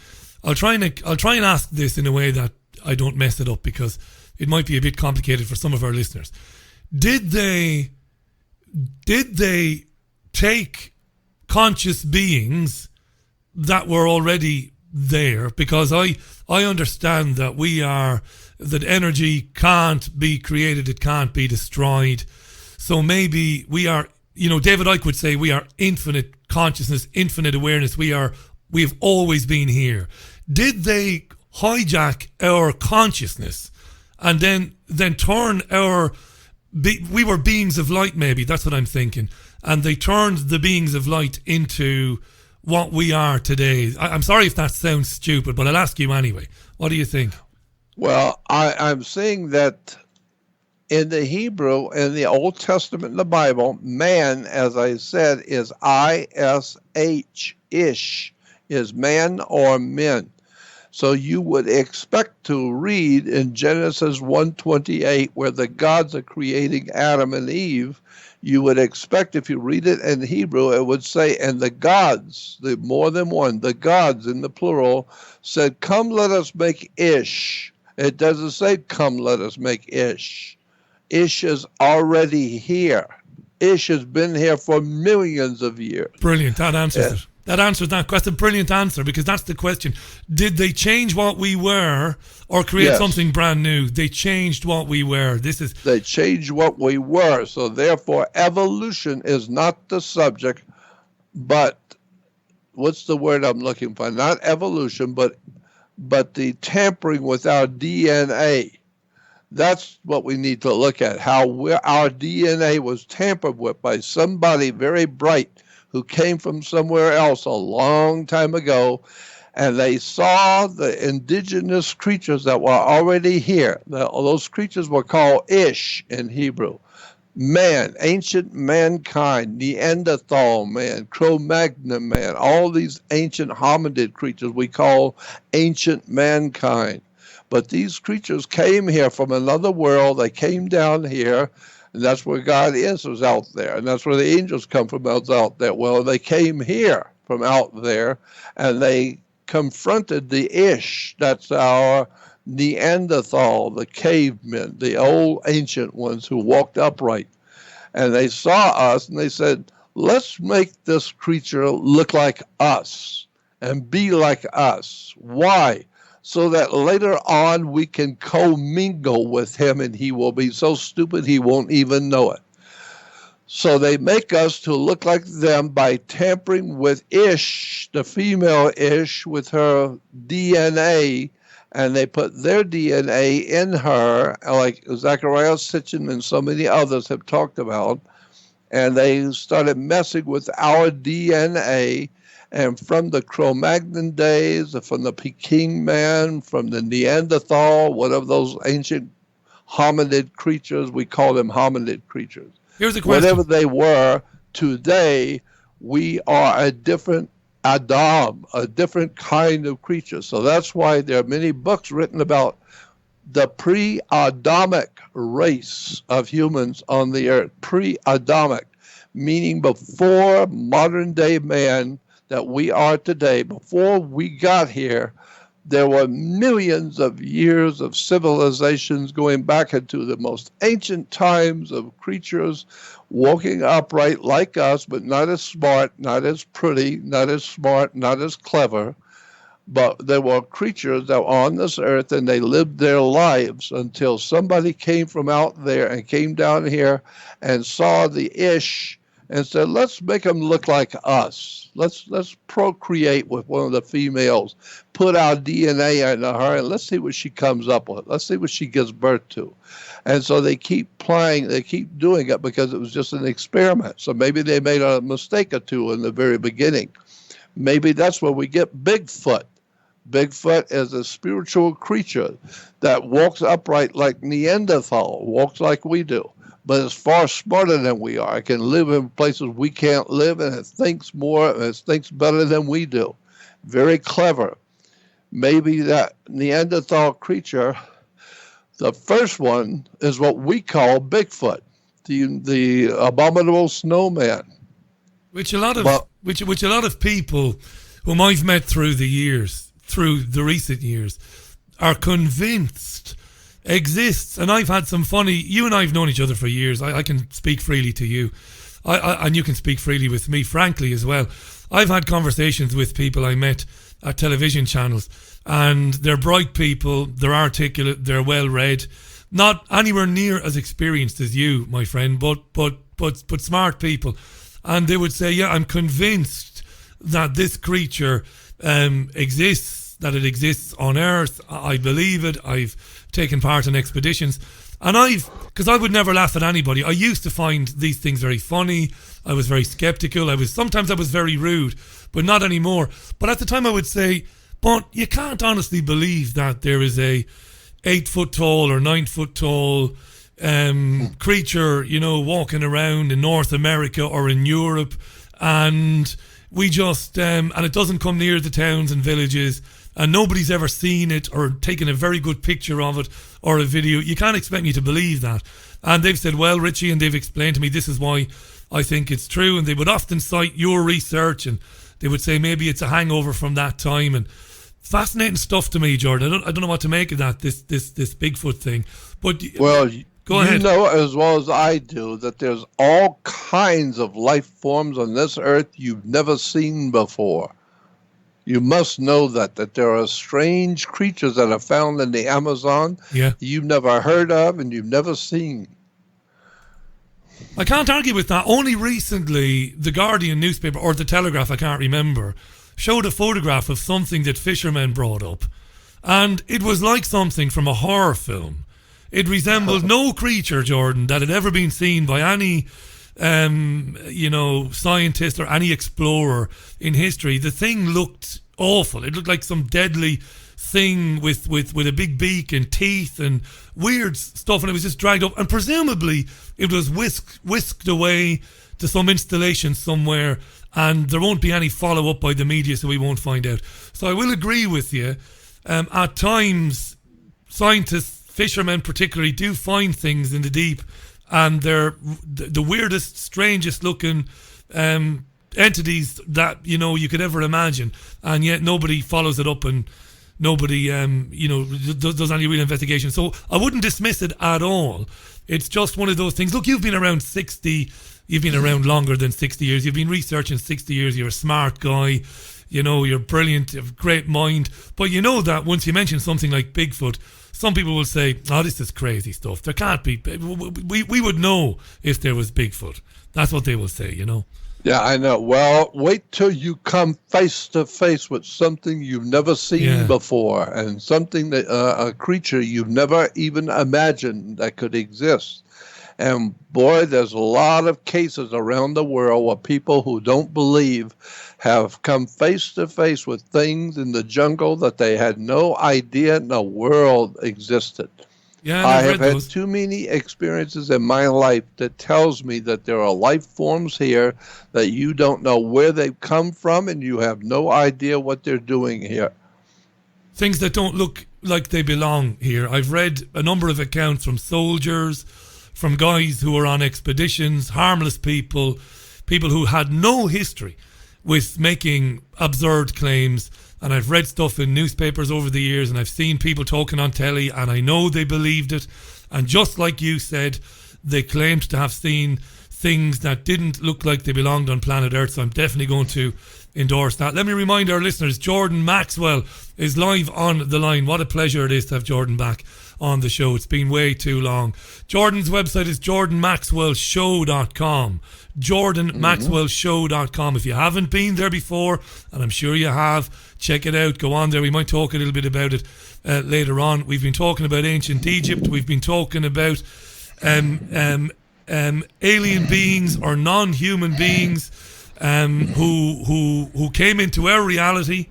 I'll try and ask this in a way that I don't mess it up, because it might be a bit complicated for some of our listeners. Did they take conscious beings that were already there? Because I understand that that energy can't be created, it can't be destroyed. So maybe we are, David Icke would say we are infinite consciousness, infinite awareness. We've always been here. Did they hijack our consciousness and then turn we were beings of light, maybe, that's what I'm thinking, and they turned the beings of light into what we are today. I'm sorry if that sounds stupid, but I'll ask you anyway. What do you think? Well, I'm saying that in the Hebrew, in the Old Testament, in the Bible, man, as I said, is I-S-H, ish, is man or men. So you would expect to read in Genesis 1:28, where the gods are creating Adam and Eve, you would expect, if you read it in Hebrew, it would say, and the gods, the more than one, the gods in the plural, said, come let us make ish. It doesn't say, come let us make ish. Ish is already here. Ish has been here for millions of years. Brilliant. That answers it. That answers that question. Brilliant answer, because that's the question. Did they change what we were or create something brand new? They changed what we were. They changed what we were. So therefore, evolution is not the subject, but what's the word I'm looking for? Not evolution, but the tampering with our DNA. That's what we need to look at, how our DNA was tampered with by somebody very bright who came from somewhere else a long time ago, and they saw the indigenous creatures that were already here. Those creatures were called Ish in Hebrew. Man, ancient mankind, Neanderthal man, Cro-Magnon man, all these ancient hominid creatures we call ancient mankind. But these creatures came here from another world. They came down here, and that's where God was out there. And that's where the angels come from, out there. Well, they came here from out there, and they confronted the Ish. That's our Neanderthal, the cavemen, the old ancient ones who walked upright. And they saw us, and they said, let's make this creature look like us and be like us. Why? So that later on we can commingle with him, and he will be so stupid he won't even know it. So they make us to look like them by tampering with Ish, the female Ish, with her DNA, and they put their DNA in her, like Zachariah Sitchin and so many others have talked about, and they started messing with our DNA. And from the Cro-Magnon days, from the Peking man, from the Neanderthal, whatever those ancient hominid creatures, we call them hominid creatures. Here's a question. Whatever they were, today we are a different Adam, a different kind of creature. So that's why there are many books written about the pre-Adamic race of humans on the earth. Pre-Adamic, meaning before modern day man that we are today. Before we got here, there were millions of years of civilizations going back into the most ancient times of creatures walking upright like us, but not as smart, not as pretty, not as smart, not as clever. But there were creatures that were on this earth, and they lived their lives until somebody came from out there and came down here and saw the Ish and said, let's make them look like us. Let's procreate with one of the females, put our DNA into her, and let's see what she comes up with. Let's see what she gives birth to. And so they keep playing, they keep doing it because it was just an experiment. So maybe they made a mistake or two in the very beginning. Maybe that's where we get Bigfoot. Bigfoot is a spiritual creature that walks upright like Neanderthal, walks like we do. But it's far smarter than we are. It can live in places we can't live, and it thinks more, and it thinks better than we do. Very clever. Maybe that Neanderthal creature, the first one is what we call Bigfoot, the abominable snowman. Which a lot of people whom I've met through the recent years, are convinced exists. And I've had some funny, you and I have known each other for years. I can speak freely to you. And you can speak freely with me, frankly, as well. I've had conversations with people I met at television channels, and they're bright people, they're articulate, they're well read, not anywhere near as experienced as you, my friend, but smart people. And they would say, yeah, I'm convinced that this creature exists. that it exists on Earth. I believe it. I've taken part in expeditions. And because I would never laugh at anybody, I used to find these things very funny. I was very skeptical. Sometimes I was very rude, but not anymore. But at the time I would say, but you can't honestly believe that there is a 8 foot tall or 9 foot tall creature, walking around in North America or in Europe, and we just and it doesn't come near the towns and villages, and nobody's ever seen it or taken a very good picture of it or a video. You can't expect me to believe that. And they've said, well, Richie, and they've explained to me this is why I think it's true. And they would often cite your research, and they would say maybe it's a hangover from that time. And fascinating stuff to me, Jordan. I don't know what to make of that, this Bigfoot thing. But go ahead. You know as well as I do that there's all kinds of life forms on this earth you've never seen before. You must know that there are strange creatures that are found in the Amazon you've never heard of and you've never seen. I can't argue with that. Only recently, the Guardian newspaper, or the Telegraph, I can't remember, showed a photograph of something that fishermen brought up. And it was like something from a horror film. It resembled no creature, Jordan, that had ever been seen by any scientist or any explorer in history. The thing looked awful. It looked like some deadly thing with a big beak and teeth and weird stuff, and it was just dragged up, and presumably it was whisked away to some installation somewhere, and there won't be any follow-up by the media, so we won't find out. So I will agree with you. At times, scientists, fishermen particularly, do find things in the deep, and they're the weirdest, strangest looking entities that you could ever imagine, and yet nobody follows it up, and nobody does any real investigation. So I wouldn't dismiss it at all. It's just one of those things. Look, you've been around longer than 60 years. You've been researching 60 years. You're a smart guy. You're brilliant. You have a great mind. But you know that once you mention something like Bigfoot, some people will say, oh, this is crazy stuff. There can't be. We would know if there was Bigfoot. That's what they will say, Yeah, I know. Well, wait till you come face to face with something you've never seen before, and something that a creature you've never even imagined that could exist. And boy, there's a lot of cases around the world where people who don't believe have come face to face with things in the jungle that they had no idea in the world existed. Yeah, I have had too many experiences in my life that tells me that there are life forms here that you don't know where they've come from, and you have no idea what they're doing here. Things that don't look like they belong here. I've read a number of accounts from soldiers, from guys who were on expeditions, harmless people who had no history with making absurd claims. And I've read stuff in newspapers over the years, and I've seen people talking on telly, and I know they believed it. And just like you said, they claimed to have seen things that didn't look like they belonged on planet Earth. So I'm definitely going to endorse that. Let me remind our listeners, Jordan Maxwell is live on the line. What a pleasure it is to have Jordan back on the show. It's been way too long. Jordan's website is jordanmaxwellshow.com. jordanmaxwellshow.com. If you haven't been there before, and I'm sure you have, check it out. Go on there. We might talk a little bit about it later on. We've been talking about ancient Egypt. We've been talking about alien beings or non-human beings who came into our reality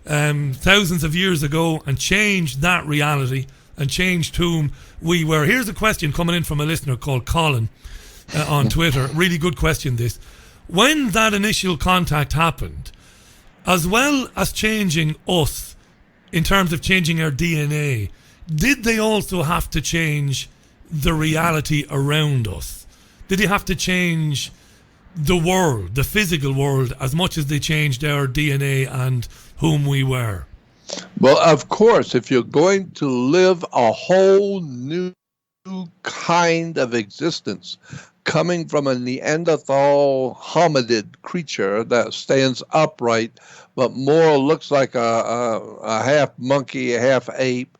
thousands of years ago and changed that reality and changed whom we were. Here's a question coming in from a listener called Colin on Twitter. Really good question, this. When that initial contact happened, as well as changing us in terms of changing our DNA, did they also have to change the reality around us? Did they have to change the world, the physical world, as much as they changed our DNA and whom we were? Well, of course, if you're going to live a whole new kind of existence, coming from a Neanderthal hominid creature that stands upright, but more looks like a half monkey, a half ape.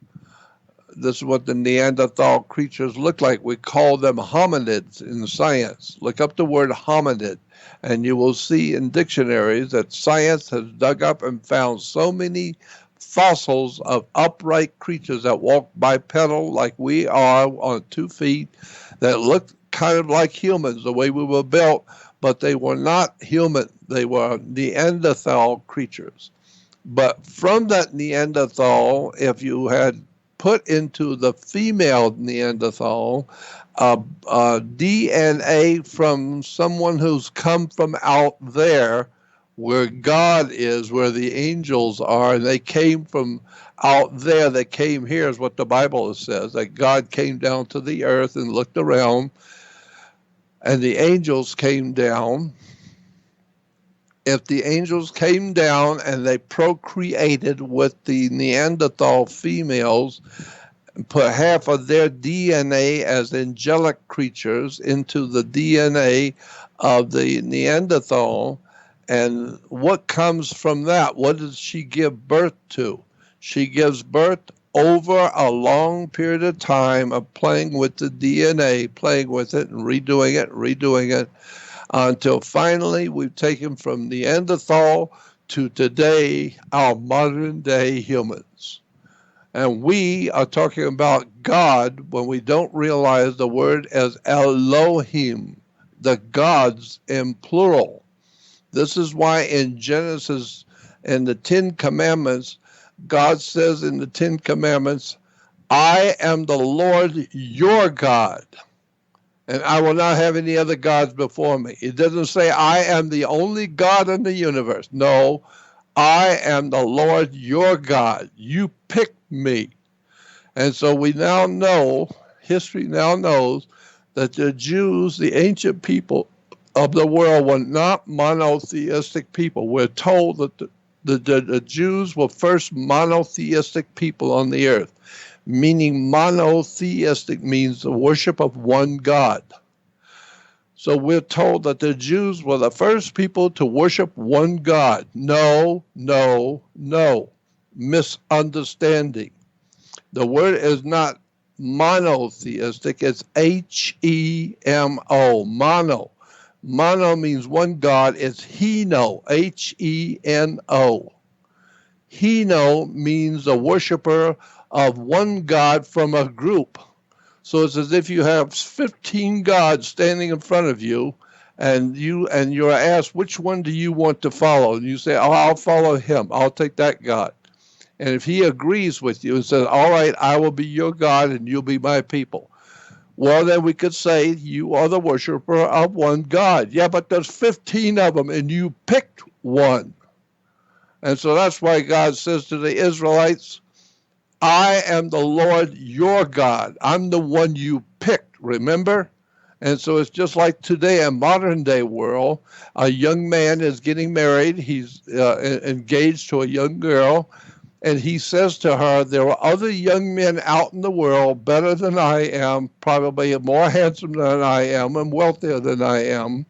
This is what the Neanderthal creatures look like. We call them hominids in science. Look up the word hominid, and you will see in dictionaries that science has dug up and found so many fossils of upright creatures that walk bipedal like we are on 2 feet, that looked kind of like humans the way we were built, but they were not human. They were Neanderthal creatures. But from that Neanderthal, if you had put into the female Neanderthal DNA from someone who's come from out there, where God is, where the angels are, and they came from out there, they came here, is what the Bible says, that God came down to the earth and looked around, and the angels came down. If the angels came down and they procreated with the Neanderthal females, and put half of their DNA as angelic creatures into the DNA of the Neanderthal, and what comes from that? What does she give birth to? She gives birth over a long period of time of playing with the DNA, playing with it and redoing it, until finally we've taken from Neanderthal to today, our modern day humans. And we are talking about God when we don't realize the word as Elohim, the gods in plural. This is why in Genesis, in the 10 Commandments, God says in the 10 Commandments, I am the Lord your God, and I will not have any other gods before me. It doesn't say I am the only God in the universe. No, I am the Lord your God. You picked me. And so we now know, history now knows, that the Jews, the ancient people of the world, were not monotheistic people. We're told that the Jews were first monotheistic people on the earth, meaning monotheistic means the worship of one God. So we're told that the Jews were the first people to worship one God. No. Misunderstanding. The word is not monotheistic, it's H-E-M-O, mono. Mono means one God. It's Heno, H-E-N-O. Heno means a worshiper of one God from a group. So it's as if you have 15 gods standing in front of you, and you're asked, which one do you want to follow? And you say, oh, I'll follow him. I'll take that God. And if he agrees with you and says, all right, I will be your God and you'll be my people, well, then we could say you are the worshiper of one God. Yeah, but there's 15 of them, and you picked one. And so that's why God says to the Israelites, I am the Lord your God. I'm the one you picked, remember? And so it's just like today, in modern day world, a young man is getting married. He's engaged to a young girl. And he says to her, there are other young men out in the world better than I am, probably more handsome than I am and wealthier than I am.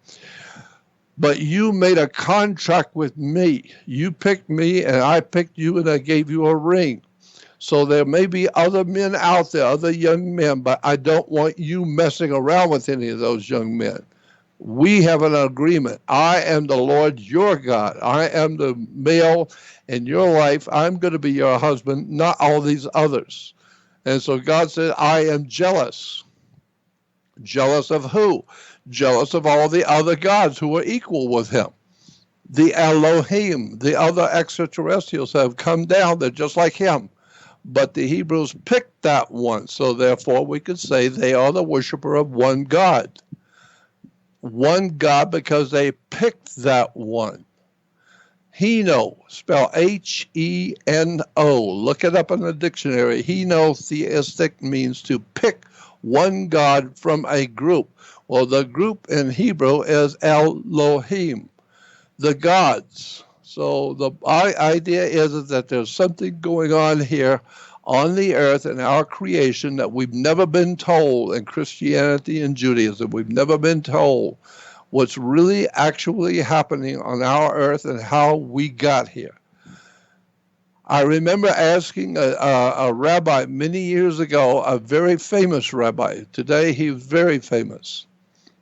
But you made a contract with me. You picked me and I picked you and I gave you a ring. So there may be other men out there, other young men, but I don't want you messing around with any of those young men. We have an agreement. I am the Lord your God. I am the male in your life. I'm going to be your husband, not all these others. And so God said, I am jealous. Jealous of who? Jealous of all the other gods who are equal with him. The Elohim, the other extraterrestrials have come down. They're just like him. But the Hebrews picked that one. So therefore we could say they are the worshiper of one God. One God because they picked that one. Heno, spelled H-E-N-O. Look it up in the dictionary. Henotheistic means to pick one God from a group. Well, the group in Hebrew is Elohim, the gods. So the idea is that there's something going on here on the earth in our creation that we've never been told in Christianity and Judaism. We've never been told what's really actually happening on our earth and how we got here. I remember asking a rabbi many years ago, a very famous rabbi. Today he's very famous.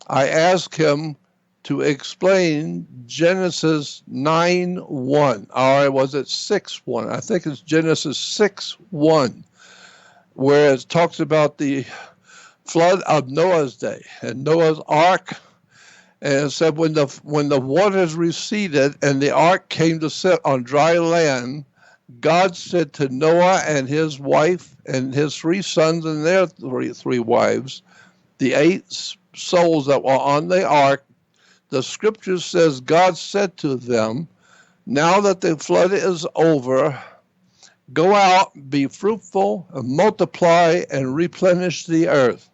I asked him, to explain Genesis 9:1, or was it 6:1? I think it's Genesis 6:1, where it talks about the flood of Noah's day and Noah's ark. And it said when the waters receded and the ark came to sit on dry land, God said to Noah and his wife and his 3 sons and their three wives, the 8 souls that were on the ark, the scripture says God said to them, now that the flood is over, go out, be fruitful, and multiply, and replenish the earth.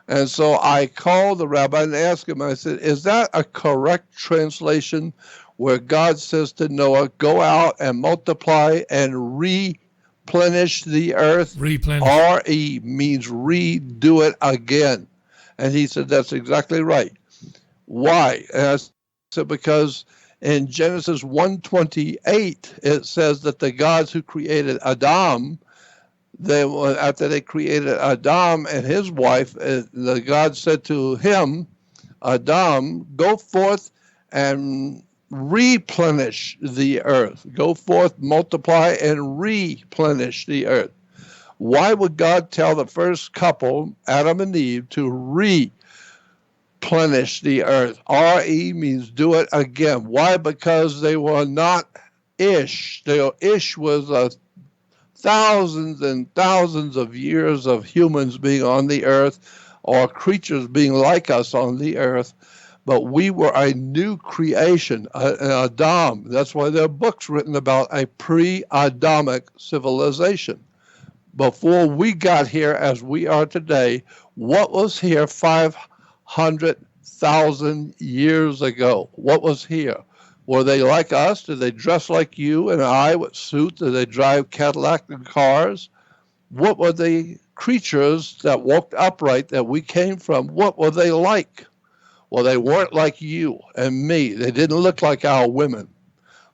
And so I called the rabbi and asked him, I said, is that a correct translation where God says to Noah, go out and multiply and replenish the earth? Replenish. R-E means redo it again. And he said, that's exactly right. Why? And I said, because in Genesis 1:28, it says that the gods who created Adam, after they created Adam and his wife, the God said to him, Adam, go forth and replenish the earth. Go forth, multiply, and replenish the earth. Why would God tell the first couple, Adam and Eve, to replenish the earth? R-E means do it again. Why? Because they were not Ish. Ish was thousands and thousands of years of humans being on the earth, or creatures being like us on the earth. But we were a new creation, an Adam. That's why there are books written about a pre-Adamic civilization. Before we got here as we are today, what was here 500,000 years ago? What was here? Were they like us? Did they dress like you and I with suits? Did they drive Cadillac and cars? What were the creatures that walked upright that we came from? What were they like? Well, they weren't like you and me. They didn't look like our women.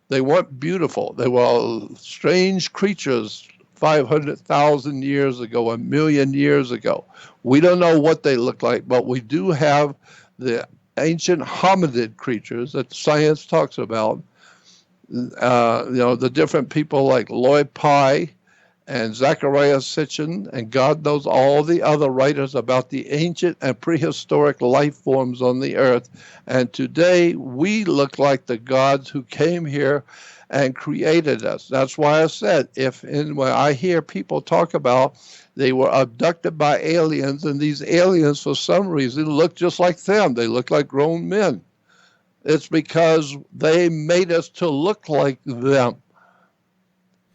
They weren't beautiful. They were strange creatures 500,000 years ago, 1 million years ago. We don't know what they look like, but we do have the ancient hominid creatures that science talks about. The different people like Lloyd Pye and Zachariah Sitchin, and God knows all the other writers about the ancient and prehistoric life forms on the earth. And today we look like the gods who came here and created us. That's why I said, when I hear people talk about they were abducted by aliens, and these aliens for some reason look just like them. They look like grown men. It's because they made us to look like them.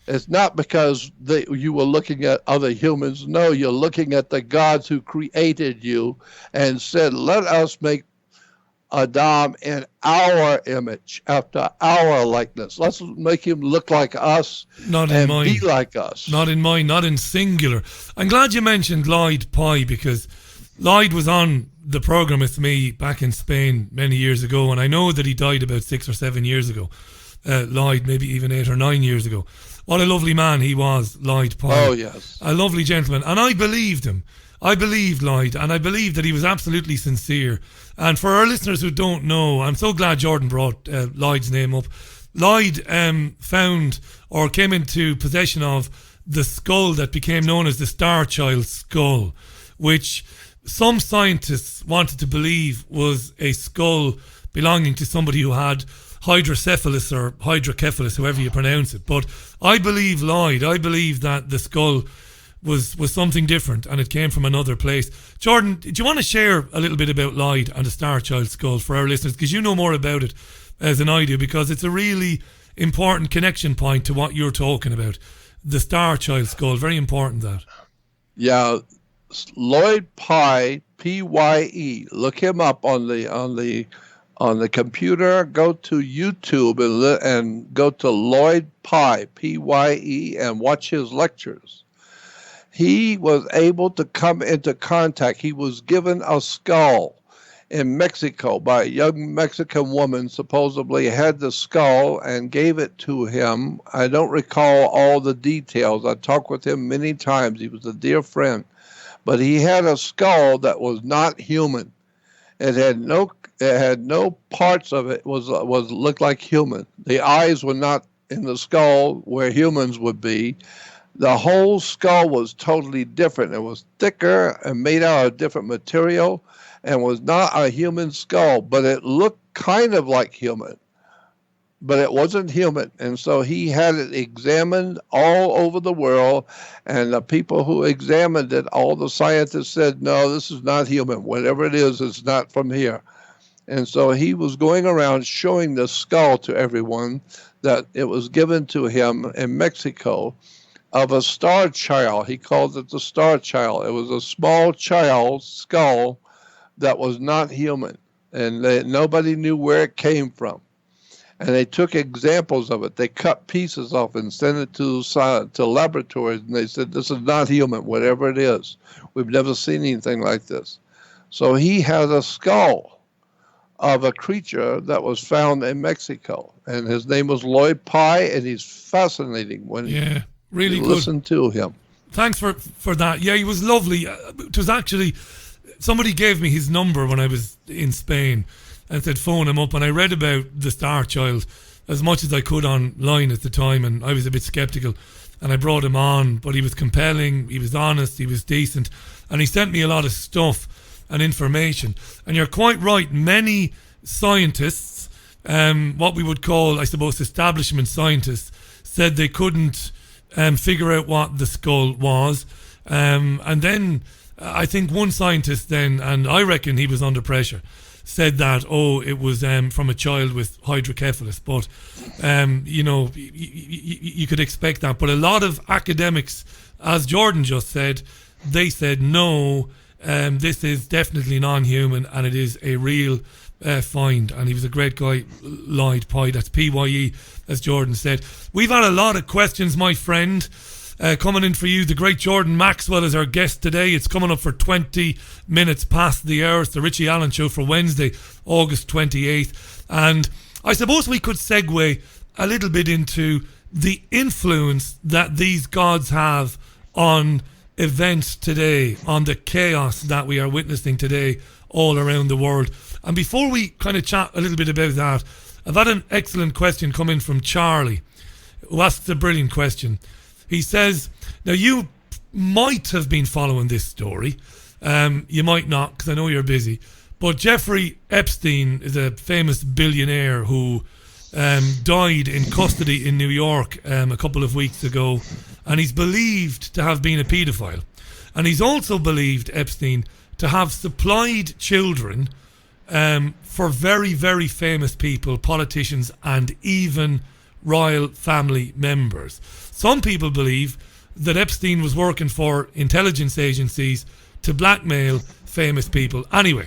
It's not because you were looking at other humans. No, you're looking at the gods who created you and said, let us make Adam in our image, after our likeness. Let's make him look like us and be like us. Not in mine, not in singular. I'm glad you mentioned Lloyd Pye, because Lloyd was on the program with me back in Spain many years ago, and I know that he died about 6 or 7 years ago. Lloyd, maybe even 8 or 9 years ago. What a lovely man he was, Lloyd Pye. Oh, yes. A lovely gentleman. And I believed him. I believed Lloyd, and I believed that he was absolutely sincere. And for our listeners who don't know, I'm so glad Jordan brought Lloyd's name up. Lloyd found or came into possession of the skull that became known as the Star Child skull, which some scientists wanted to believe was a skull belonging to somebody who had hydrocephalus or hydrocephalus, however you pronounce it. But I believe Lloyd. I believe that the skull was something different, and it came from another place. Jordan, do you want to share a little bit about Lloyd and the Star Child skull for our listeners? Because you know more about it than I do, because it's a really important connection point to what you're talking about. The Star Child skull, very important that. Yeah, Lloyd Pye, P-Y-E. Look him up on the computer. Go to YouTube and go to Lloyd Pye, P-Y-E, and watch his lectures. He was able to come into contact. He was given a skull in Mexico by a young Mexican woman, supposedly had the skull and gave it to him. I don't recall all the details. I talked with him many times. He was a dear friend. But he had a skull that was not human. It had no parts of it was looked like human. The eyes were not in the skull where humans would be. The whole skull was totally different. It was thicker and made out of different material and was not a human skull, but it looked kind of like human. But it wasn't human. And so he had it examined all over the world. And the people who examined it, all the scientists said, no, this is not human. Whatever it is, it's not from here. And so he was going around showing the skull to everyone that it was given to him in Mexico of a star child. He called it the star child. It was a small child's skull that was not human. And nobody knew where it came from. And they took examples of it. They cut pieces off and sent it to laboratories, and they said, this is not human, whatever it is. We've never seen anything like this. So he has a skull of a creature that was found in Mexico, and his name was Lloyd Pye, and he's fascinating when really you good. listen to him. Thanks for that. Yeah, he was lovely. It was actually, somebody gave me his number when I was in Spain, and said phone him up, and I read about the Star Child as much as I could online at the time, and I was a bit skeptical, and I brought him on, but he was compelling, he was honest, he was decent, and he sent me a lot of stuff and information. And you're quite right, many scientists, what we would call, I suppose, establishment scientists, said they couldn't figure out what the skull was, and then I think one scientist then, and I reckon he was under pressure, said that, it was from a child with hydrocephalus. But, you could expect that. But a lot of academics, as Jordan just said, they said, no, this is definitely non-human and it is a real find. And he was a great guy, Lloyd Pye. That's P-Y-E, as Jordan said. We've had a lot of questions, my friend. Coming in for you, the great Jordan Maxwell is our guest today. It's coming up for 20 minutes past the hour. It's the Richie Allen Show for Wednesday, August 28th. And I suppose we could segue a little bit into the influence that these gods have on events today, on the chaos that we are witnessing today all around the world. And before we kind of chat a little bit about that, I've had an excellent question come in from Charlie, who asks a brilliant question. He says, now you might have been following this story. You might not, because I know you're busy. But Jeffrey Epstein is a famous billionaire who died in custody in New York a couple of weeks ago. And he's believed to have been a paedophile. And he's also believed, Epstein, to have supplied children for very, very famous people, politicians, and even royal family members. Some people believe that Epstein was working for intelligence agencies to blackmail famous people. Anyway,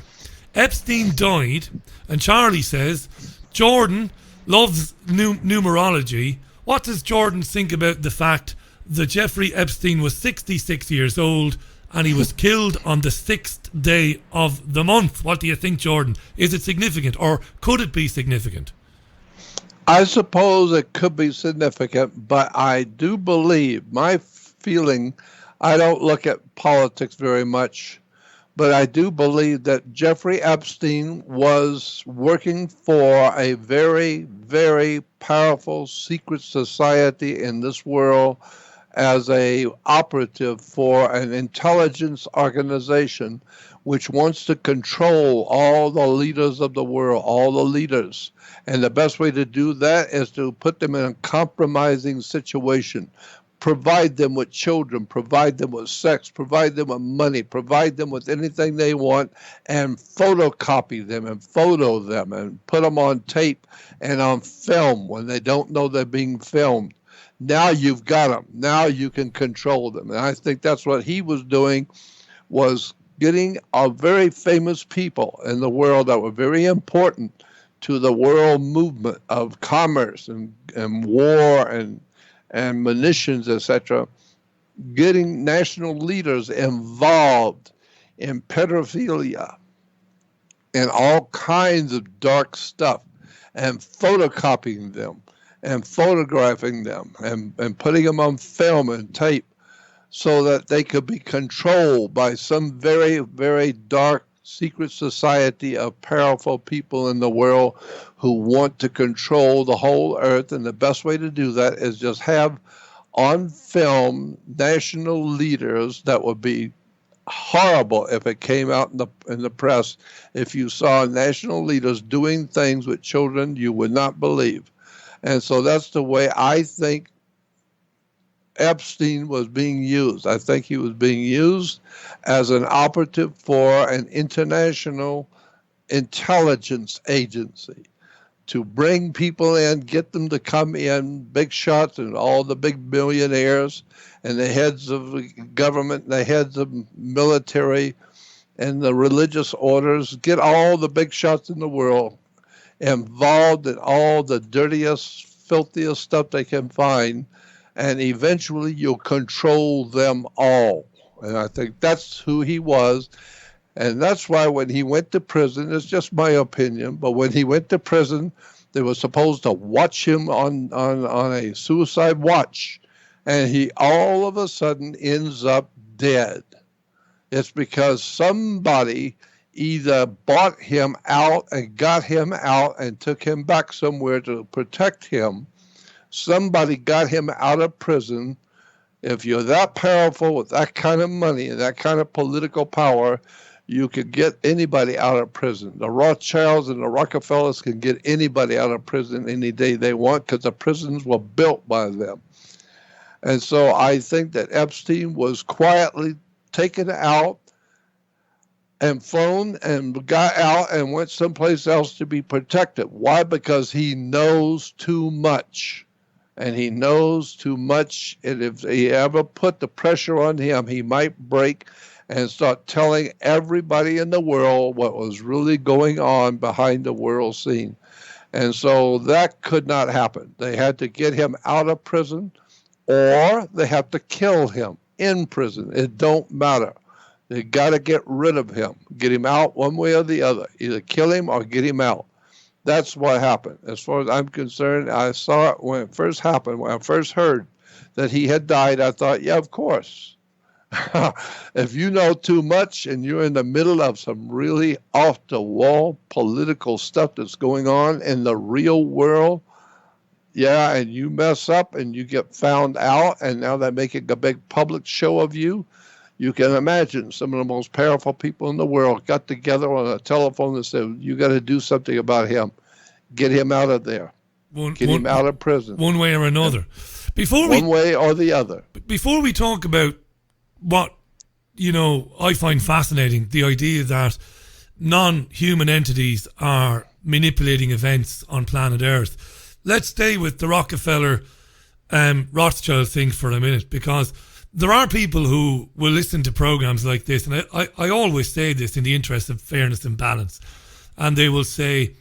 Epstein died, and Charlie says, Jordan loves numerology. What does Jordan think about the fact that Jeffrey Epstein was 66 years old and he was killed on the 6th day of the month? What do you think, Jordan? Is it significant, or could it be significant? I suppose it could be significant, but I do believe, my feeling, I don't look at politics very much, but I do believe that Jeffrey Epstein was working for a very, very powerful secret society in this world as a operative for an intelligence organization which wants to control all the leaders of the world, all the leaders. And the best way to do that is to put them in a compromising situation, provide them with children, provide them with sex, provide them with money, provide them with anything they want, and photocopy them and photo them and put them on tape and on film when they don't know they're being filmed. Now you've got them. Now you can control them. And I think that's what he was doing, was getting a very famous people in the world that were very important to the world movement of commerce and war and munitions, etc., getting national leaders involved in pedophilia and all kinds of dark stuff, and photocopying them and photographing them and putting them on film and tape so that they could be controlled by some very, very dark secret society of powerful people in the world who want to control the whole earth. And the best way to do that is just have on film national leaders. That would be horrible if it came out in the press, if you saw national leaders doing things with children you would not believe. And so that's the way I think Epstein was being used. I think he was being used as an operative for an international intelligence agency to bring people in, get them to come in, big shots and all the big millionaires and the heads of the government, and the heads of military and the religious orders, get all the big shots in the world involved in all the dirtiest, filthiest stuff they can find, and eventually you'll control them all. And I think that's who he was. And that's why when he went to prison, it's just my opinion, but when he went to prison, they were supposed to watch him on a suicide watch. And he all of a sudden ends up dead. It's because somebody either bought him out and got him out and took him back somewhere to protect him. Somebody got him out of prison. If you're that powerful with that kind of money and that kind of political power, you could get anybody out of prison. The Rothschilds and the Rockefellers can get anybody out of prison any day they want because the prisons were built by them. And so I think that Epstein was quietly taken out and flown and got out and went someplace else to be protected. Why? Because he knows too much. And he knows too much. And if he ever put the pressure on him, he might break and start telling everybody in the world what was really going on behind the world scene. And so that could not happen. They had to get him out of prison, or they have to kill him in prison. It don't matter. They got to get rid of him, get him out one way or the other, either kill him or get him out. That's what happened. As far as I'm concerned, I saw it when it first happened. When I first heard that he had died, I thought, yeah, of course. If you know too much and you're in the middle of some really off-the-wall political stuff that's going on in the real world, yeah, and you mess up and you get found out, and now they're making a big public show of you, you can imagine some of the most powerful people in the world got together on a telephone and said, you got to do something about him. Get him out of there. Get him out of prison. One way or another. One way or the other. Before we talk about what, I find fascinating, the idea that non-human entities are manipulating events on planet Earth. Let's stay with the Rockefeller Rothschild thing for a minute, because there are people who will listen to programs like this, and I always say this in the interest of fairness and balance, and they will say,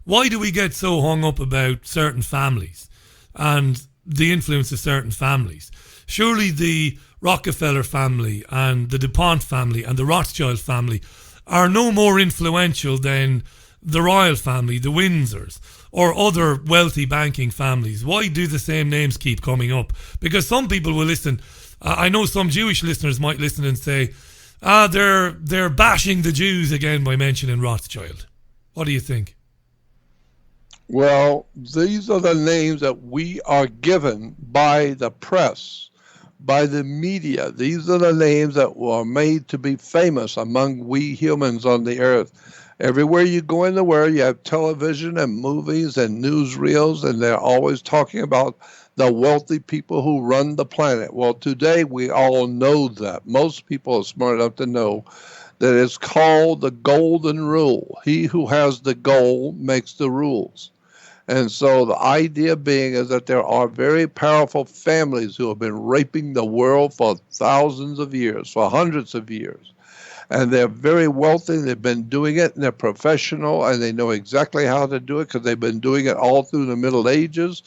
why do we get so hung up about certain families and the influence of certain families? Surely the Rockefeller family and the DuPont family and the Rothschild family are no more influential than the royal family, the Windsors, or other wealthy banking families. Why do the same names keep coming up? Because some people will listen. I know some Jewish listeners might listen and say, they're bashing the Jews again by mentioning Rothschild. What do you think? Well, these are the names that we are given by the press, by the media. These are the names that were made to be famous among we humans on the earth. Everywhere you go in the world, you have television and movies and newsreels, and they're always talking about the wealthy people who run the planet. Well, today we all know that. Most people are smart enough to know that it's called the golden rule. He who has the gold makes the rules. And so the idea being is that there are very powerful families who have been raping the world for thousands of years, for hundreds of years. And they're very wealthy. They've been doing it, and they're professional, and they know exactly how to do it because they've been doing it all through the Middle Ages.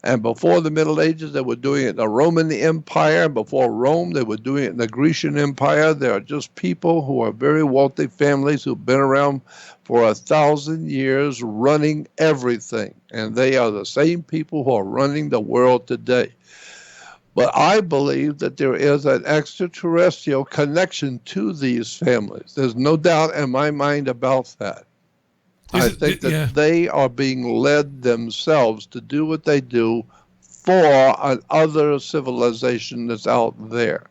And before the Middle Ages, they were doing it in the Roman Empire. Before Rome, they were doing it in the Grecian Empire. There are just people who are very wealthy families who've been around for 1,000 years running everything. And they are the same people who are running the world today. But I believe that there is an extraterrestrial connection to these families. There's no doubt in my mind about that. I think that they are being led themselves to do what they do for another civilization that's out there.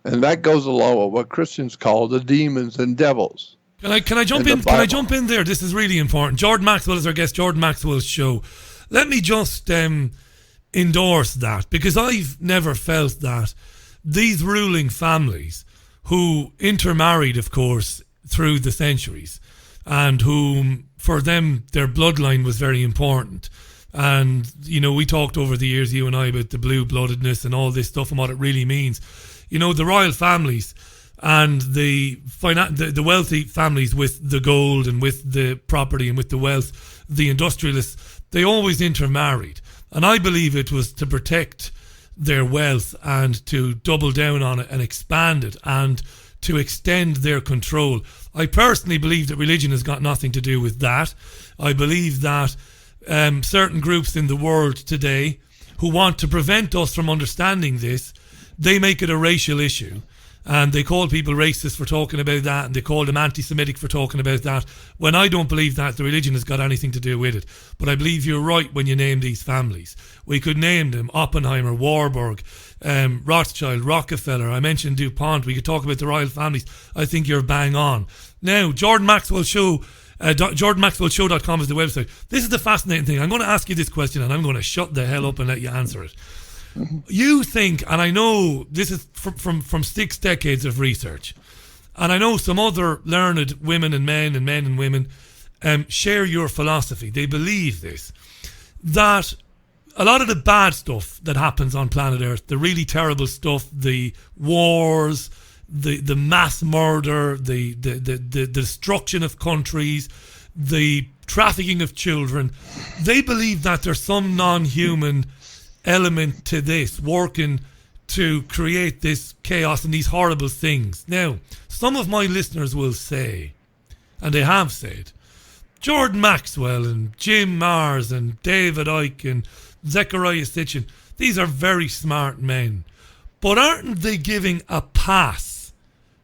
And that goes along with what Christians call the demons and devils. Can I jump in? Can I jump in there? This is really important. Jordan Maxwell is our guest. Jordan Maxwell's show. Let me just endorse that, because I've never felt that these ruling families, who intermarried, of course, through the centuries, and whom, for them, their bloodline was very important. And, you know, we talked over the years, you and I, about the blue-bloodedness and all this stuff and what it really means. You know, the royal families and the wealthy families with the gold and with the property and with the wealth, the industrialists, they always intermarried. And I believe it was to protect their wealth and to double down on it and expand it and to extend their control. I personally believe that religion has got nothing to do with that. I believe that certain groups in the world today who want to prevent us from understanding this, they make it a racial issue. And they call people racist for talking about that, and they call them anti-Semitic for talking about that, when I don't believe that the religion has got anything to do with it. But I believe you're right when you name these families. We could name them Oppenheimer, Warburg, Rothschild, Rockefeller. I mentioned DuPont. We could talk about the royal families. I think you're bang on. Now, Jordan Maxwell Show, JordanMaxwellShow.com is the website. This is the fascinating thing. I'm going to ask you this question, and I'm going to shut the hell up and let you answer it. You think, and I know this is from 6 decades of research, and I know some other learned women and men and women share your philosophy. They believe this, that a lot of the bad stuff that happens on planet Earth, the really terrible stuff, the wars, the mass murder, the destruction of countries, the trafficking of children, they believe that there's some non-human element to this, working to create this chaos and these horrible things. Now, some of my listeners will say, and they have said, Jordan Maxwell and Jim Mars and David Icke and Zechariah Sitchin, these are very smart men. But aren't they giving a pass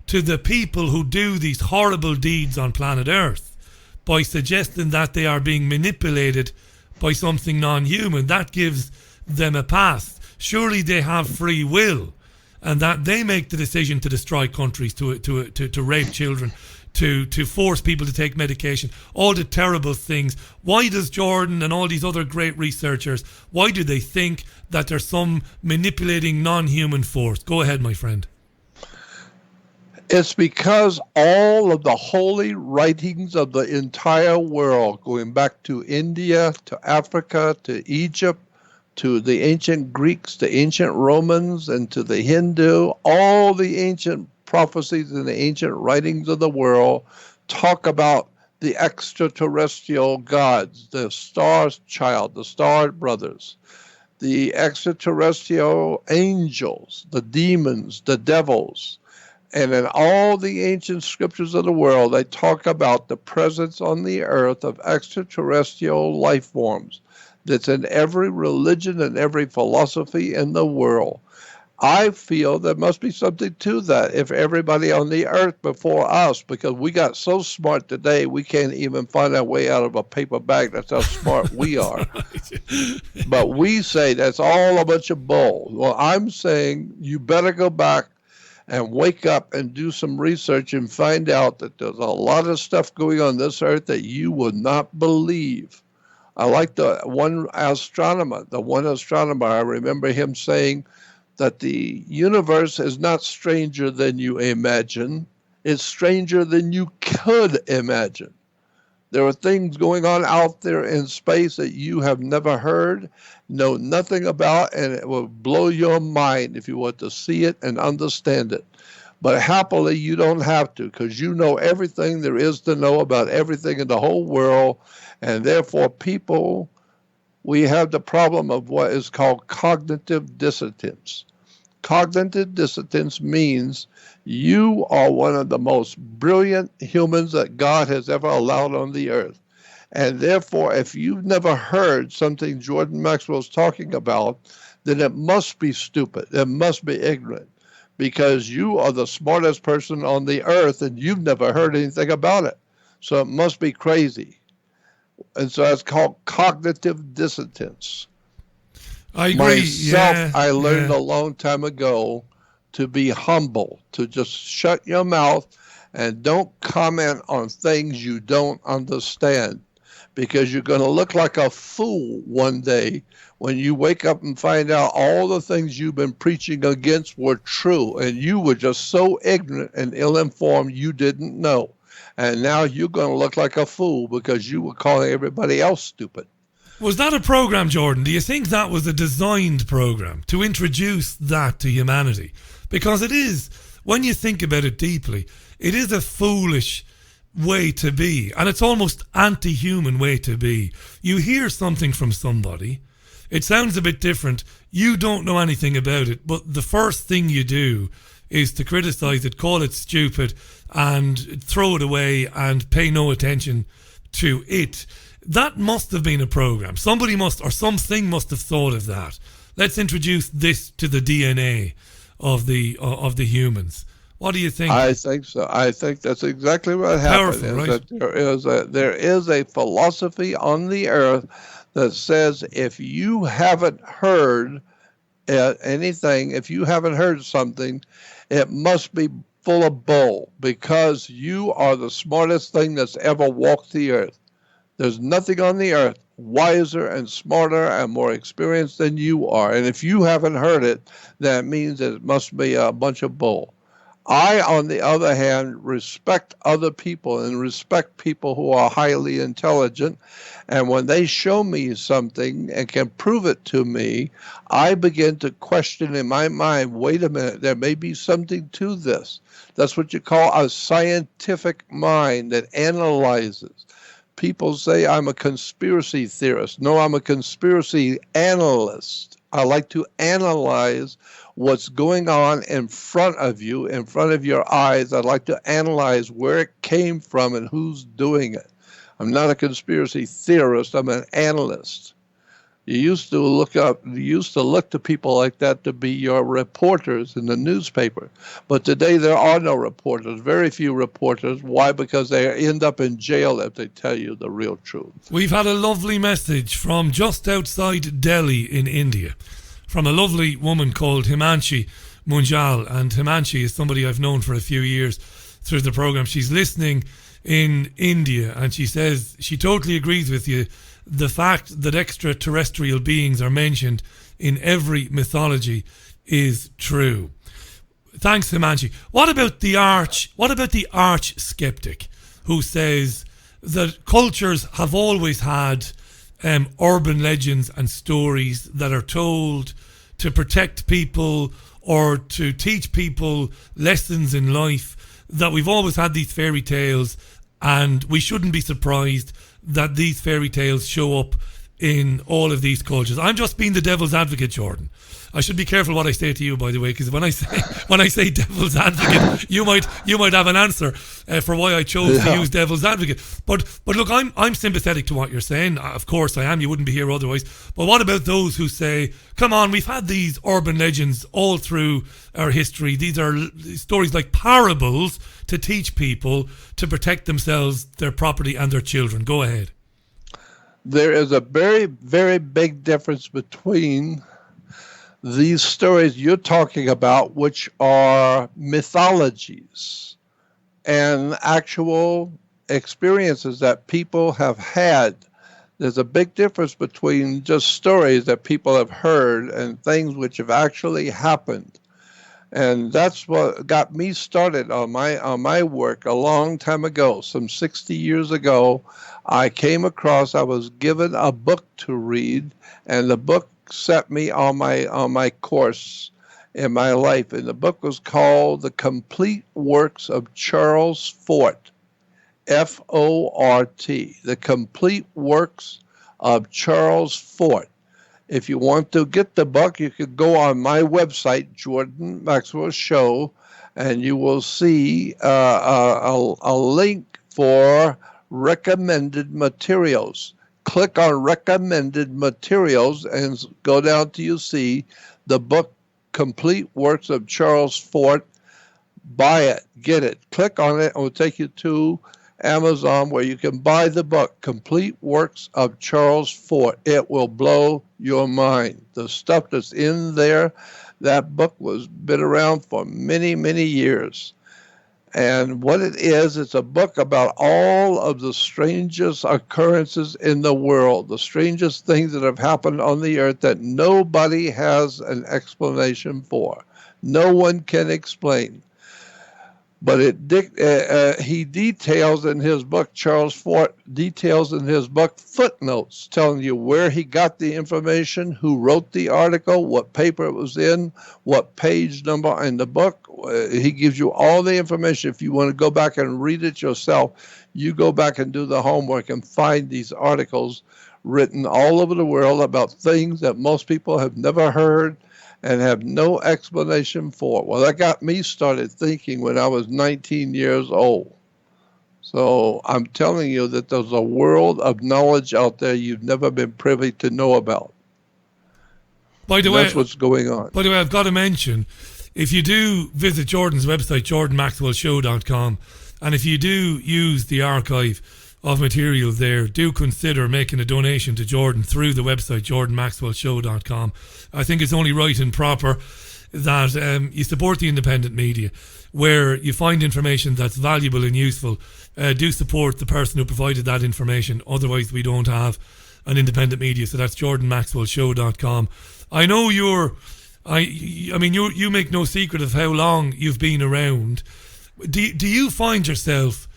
to the people who do these horrible deeds on planet Earth by suggesting that they are being manipulated by something non-human? That gives them a pass. Surely they have free will, and that they make the decision to destroy countries, to rape children, to force people to take medication, all the terrible things. Why does Jordan and all these other great researchers, why do they think that there's some manipulating non-human force? Go ahead, my friend. It's because all of the holy writings of the entire world, going back to India, to Africa, to Egypt, to the ancient Greeks, the ancient Romans, and to the Hindu, all the ancient prophecies and the ancient writings of the world talk about the extraterrestrial gods, the star child, the star brothers, the extraterrestrial angels, the demons, the devils. And in all the ancient scriptures of the world, they talk about the presence on the earth of extraterrestrial life forms that's in every religion and every philosophy in the world. I feel there must be something to that if everybody on the earth before us, because we got so smart today, we can't even find our way out of a paper bag. That's how smart we are. But we say that's all a bunch of bull. Well, I'm saying you better go back and wake up and do some research and find out that there's a lot of stuff going on this earth that you would not believe. I like the one astronomer, I remember him saying that the universe is not stranger than you imagine. It's stranger than you could imagine. There are things going on out there in space that you have never heard, know nothing about, and it will blow your mind if you want to see it and understand it. But happily, you don't have to, because you know everything there is to know about everything in the whole world. And therefore, people, we have the problem of what is called cognitive dissonance. Cognitive dissonance means you are one of the most brilliant humans that God has ever allowed on the earth. And therefore, if you've never heard something Jordan Maxwell's talking about, then it must be stupid. It must be ignorant, because you are the smartest person on the earth and you've never heard anything about it. So it must be crazy. And so that's called cognitive dissonance. I agree. Myself, I learned a long time ago to be humble, to just shut your mouth and don't comment on things you don't understand, because you're going to look like a fool one day when you wake up and find out all the things you've been preaching against were true, and you were just so ignorant and ill-informed you didn't know. And now you're going to look like a fool because you were calling everybody else stupid. Was that a program, Jordan? Do you think that was a designed program to introduce that to humanity? Because it is, when you think about it deeply, it is a foolish way to be, and it's almost anti-human way to be. You hear something from somebody, it sounds a bit different, you don't know anything about it, but the first thing you do is to criticize it, call it stupid, and throw it away and pay no attention to it. That must have been a program. Somebody must, or something must have thought of that. Let's introduce this to the DNA of the humans. What do you think? I think so. I think that's exactly what happened. Powerful, right? That there is a philosophy on the earth that says if you haven't heard anything, if you haven't heard something, it must be full of bull, because you are the smartest thing that's ever walked the earth. There's nothing on the earth wiser and smarter and more experienced than you are. And if you haven't heard it, that means it must be a bunch of bull. I, on the other hand, respect other people and respect people who are highly intelligent. And when they show me something and can prove it to me, I begin to question in my mind, wait a minute, there may be something to this. That's what you call a scientific mind that analyzes. People say I'm a conspiracy theorist. No, I'm a conspiracy analyst. I like to analyze what's going on in front of you, in front of your eyes. I'd like to analyze where it came from and who's doing it. I'm not a conspiracy theorist. I'm an analyst. You used to look to people like that to be your reporters in the newspaper. But today there are no reporters, very few reporters. Why? Because they end up in jail if they tell you the real truth. We've had a lovely message from just outside Delhi in India, from a lovely woman called Himanshi Munjal. And Himanshi is somebody I've known for a few years through the program. She's listening in India, and she says she totally agrees with you. The fact that extraterrestrial beings are mentioned in every mythology is true. Thanks, Himanshi. What about the arch skeptic who says that cultures have always had urban legends and stories that are told to protect people or to teach people lessons in life, that we've always had these fairy tales, and we shouldn't be surprised that these fairy tales show up in all of these cultures? I'm just being the devil's advocate, Jordan. I should be careful what I say to you, by the way, because when I say devil's advocate, you might have an answer for why I chose to use devil's advocate. But look, I'm sympathetic to what you're saying. Of course I am. You wouldn't be here otherwise. But what about those who say, come on, we've had these urban legends all through our history. These are stories like parables to teach people to protect themselves, their property, and their children. Go ahead. There is a very, very big difference between these stories you're talking about, which are mythologies, and actual experiences that people have had. There's a big difference between just stories that people have heard and things which have actually happened. And that's what got me started on my work a long time ago. Some 60 years ago, I was given a book to read, and the book set me on my course in my life. And the book was called The Complete Works of Charles Fort, F-O-R-T, The Complete Works of Charles Fort. If you want to get the book, you could go on my website, Jordan Maxwell Show, and you will see a link for recommended materials. click on recommended materials and go down till you see the book Complete Works of Charles Fort. Buy it, get it, click on it, and it will take you to Amazon where you can buy the book Complete Works of Charles Fort. It will blow your mind. The stuff that's in there, that book was been around for many, many years. And what it is, it's a book about all of the strangest occurrences in the world, the strangest things that have happened on the earth that nobody has an explanation for. No one can explain. But he details in his book, Charles Fort details in his book footnotes telling you where he got the information, who wrote the article, what paper it was in, what page number in the book. He gives you all the information. If you want to go back and read it yourself, you go back and do the homework and find these articles written all over the world about things that most people have never heard and have no explanation for. Well, that got me started thinking when I was 19 years old. So I'm telling you that there's a world of knowledge out there you've never been privy to know about. By the way, that's what's going on. By the way, I've got to mention, if you do visit Jordan's website, jordanmaxwellshow.com, and if you do use the archive of material there, do consider making a donation to Jordan through the website, jordanmaxwellshow.com. I think it's only right and proper that you support the independent media where you find information that's valuable and useful. Do support the person who provided that information. Otherwise, we don't have an independent media. So that's jordanmaxwellshow.com. I know you make no secret of how long you've been around. Do you find yourself,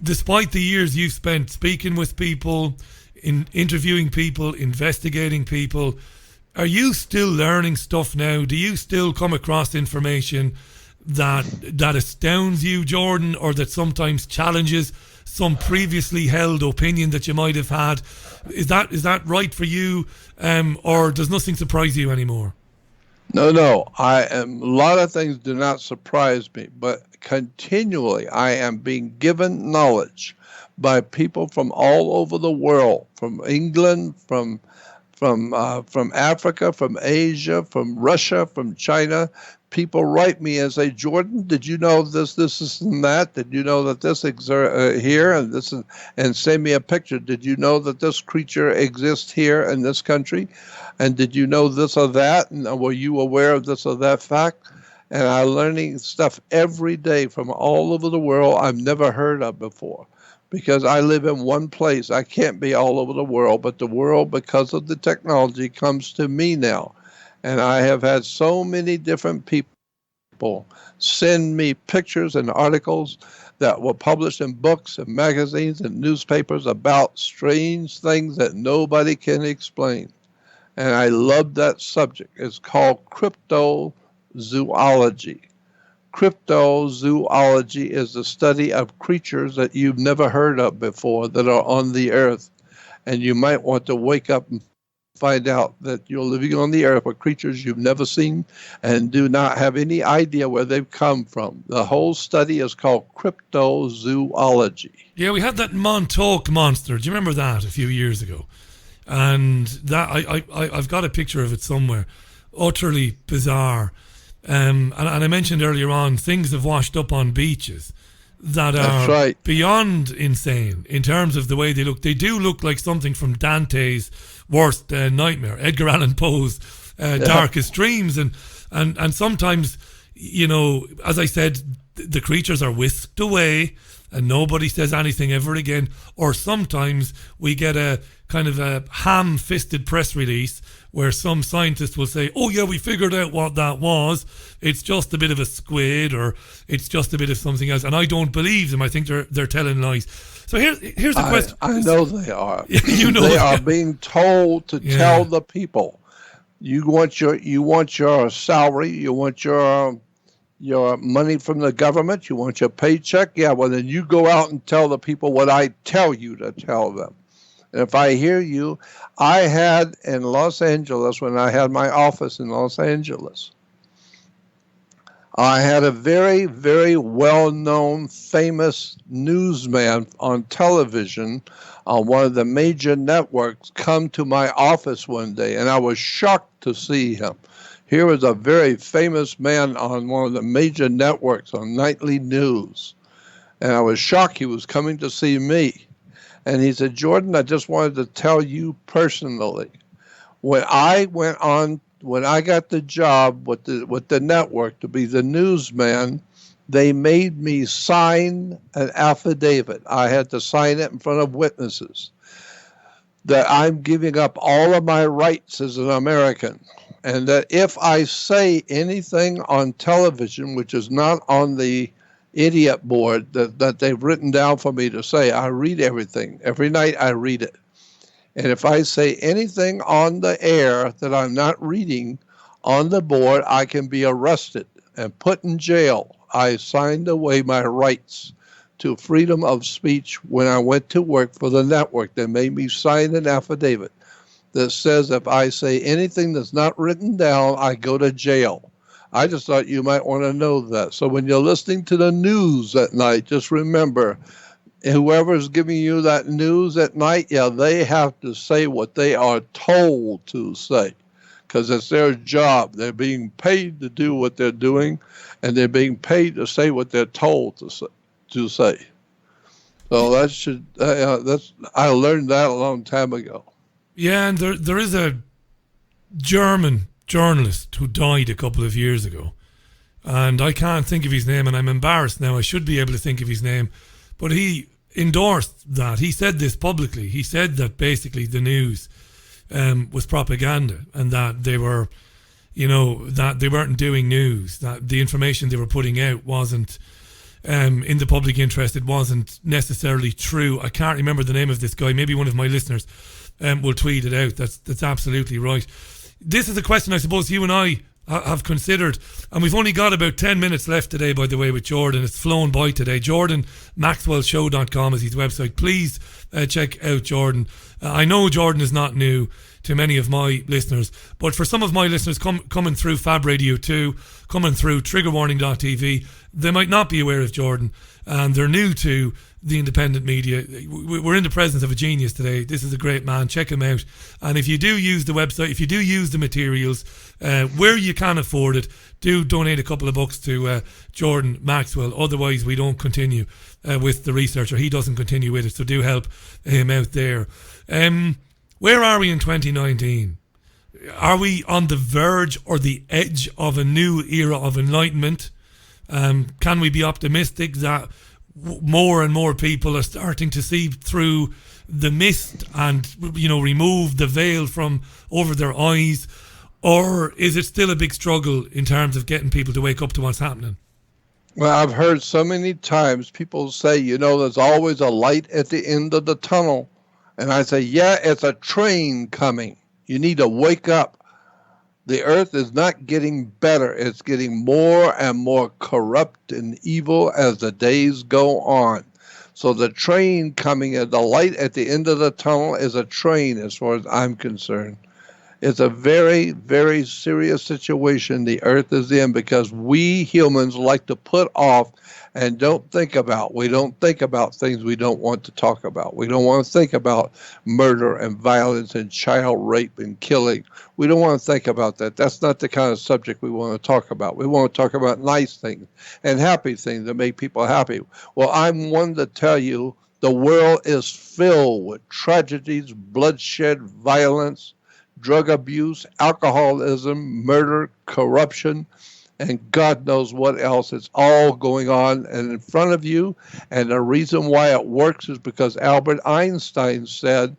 despite the years you've spent speaking with people, interviewing people, investigating people, are you still learning stuff now? Do you still come across information that astounds you, Jordan, or that sometimes challenges some previously held opinion that you might have had? Is that right for you, or does nothing surprise you anymore? No. A lot of things do not surprise me, but continually I am being given knowledge by people from all over the world, from England, from Africa, from Asia, from Russia, from China. People write me and say, Jordan, did you know this, and that? Did you know that this exists here and this, and send me a picture? Did you know that this creature exists here in this country? And did you know this or that? And were you aware of this or that fact? And I'm learning stuff every day from all over the world I've never heard of before. Because I live in one place. I can't be all over the world, but the world, because of the technology, comes to me now. And I have had so many different people send me pictures and articles that were published in books and magazines and newspapers about strange things that nobody can explain. And I love that subject. It's called cryptozoology. Cryptozoology is the study of creatures that you've never heard of before that are on the earth. And you might want to wake up and find out that you're living on the earth with creatures you've never seen and do not have any idea where they've come from. The whole study is called cryptozoology. Yeah, we had that Montauk monster. Do you remember that a few years ago? And that I've got a picture of it somewhere. Utterly bizarre. And I mentioned earlier on, things have washed up on beaches that are beyond insane in terms of the way they look. They do look like something from Dante's worst nightmare, Edgar Allan Poe's darkest dreams. And sometimes, you know, as I said, the creatures are whisked away and nobody says anything ever again. Or sometimes we get a kind of a ham-fisted press release where some scientist will say, oh yeah, we figured out what that was. It's just a bit of a squid, or it's just a bit of something else. And I don't believe them. I think they're telling lies. So here's the question. I know they are. You know they are being told to tell the people. You want your salary, you want your money from the government, you want your paycheck. Yeah, well then you go out and tell the people what I tell you to tell them. And if I hear you, I had in Los Angeles, when I had my office in Los Angeles, I had a very, very well-known, famous newsman on television on one of the major networks come to my office one day, and I was shocked to see him. Here was a very famous man on one of the major networks on nightly news, and I was shocked he was coming to see me. And he said, Jordan, I just wanted to tell you personally, when I got the job with the network to be the newsman, they made me sign an affidavit. I had to sign it in front of witnesses that I'm giving up all of my rights as an American, and that if I say anything on television, which is not on the idiot board that they've written down for me to say, I read everything. Every night I read it. And if I say anything on the air that I'm not reading on the board, I can be arrested and put in jail. I signed away my rights to freedom of speech when I went to work for the network. They made me sign an affidavit that says if I say anything that's not written down, I go to jail. I just thought you might want to know that. So when you're listening to the news at night, just remember, whoever's giving you that news at night, yeah, they have to say what they are told to say, because it's their job. They're being paid to do what they're doing, and they're being paid to say what they're told to say. So I learned that a long time ago. Yeah, and there is a German journalist who died a couple of years ago, and I can't think of his name, and I'm embarrassed now. I should be able to think of his name, but he endorsed that. He said this publicly. He said that basically the news was propaganda, and that they were, that they weren't doing news, that the information they were putting out wasn't in the public interest. It wasn't necessarily true. I can't remember the name of this guy. Maybe one of my listeners will tweet it out. That's absolutely right. This is a question I suppose you and I have considered, and we've only got about 10 minutes left today, by the way, with Jordan. It's flown by today. JordanMaxwellShow.com is his website. Please check out Jordan. I know Jordan is not new to many of my listeners, but for some of my listeners coming through Fab Radio 2, coming through triggerwarning.tv, they might not be aware of Jordan, and they're new to the independent media. We're in the presence of a genius today. This is a great man. Check him out. And if you do use the website, if you do use the materials, where you can afford it, do donate a couple of bucks to Jordan Maxwell. Otherwise, we don't continue with the research, or he doesn't continue with it. So do help him out there. Where are we in 2019? Are we on the verge or the edge of a new era of enlightenment? Can we be optimistic that more and more people are starting to see through the mist and, remove the veil from over their eyes? Or is it still a big struggle in terms of getting people to wake up to what's happening? Well, I've heard so many times people say, there's always a light at the end of the tunnel. And I say, yeah, it's a train coming. You need to wake up. The earth is not getting better. It's getting more and more corrupt and evil as the days go on. So the train coming, the light at the end of the tunnel is a train as far as I'm concerned. It's a very, very serious situation the earth is in, because we humans like to put off and don't think about. We don't think about things we don't want to talk about. We don't want to think about murder and violence and child rape and killing. We don't want to think about that. That's not the kind of subject we want to talk about. We want to talk about nice things and happy things that make people happy. Well, I'm one to tell you the world is filled with tragedies, bloodshed, violence, drug abuse, alcoholism, murder, corruption, and God knows what else. It's all going on and in front of you. And the reason why it works is because Albert Einstein said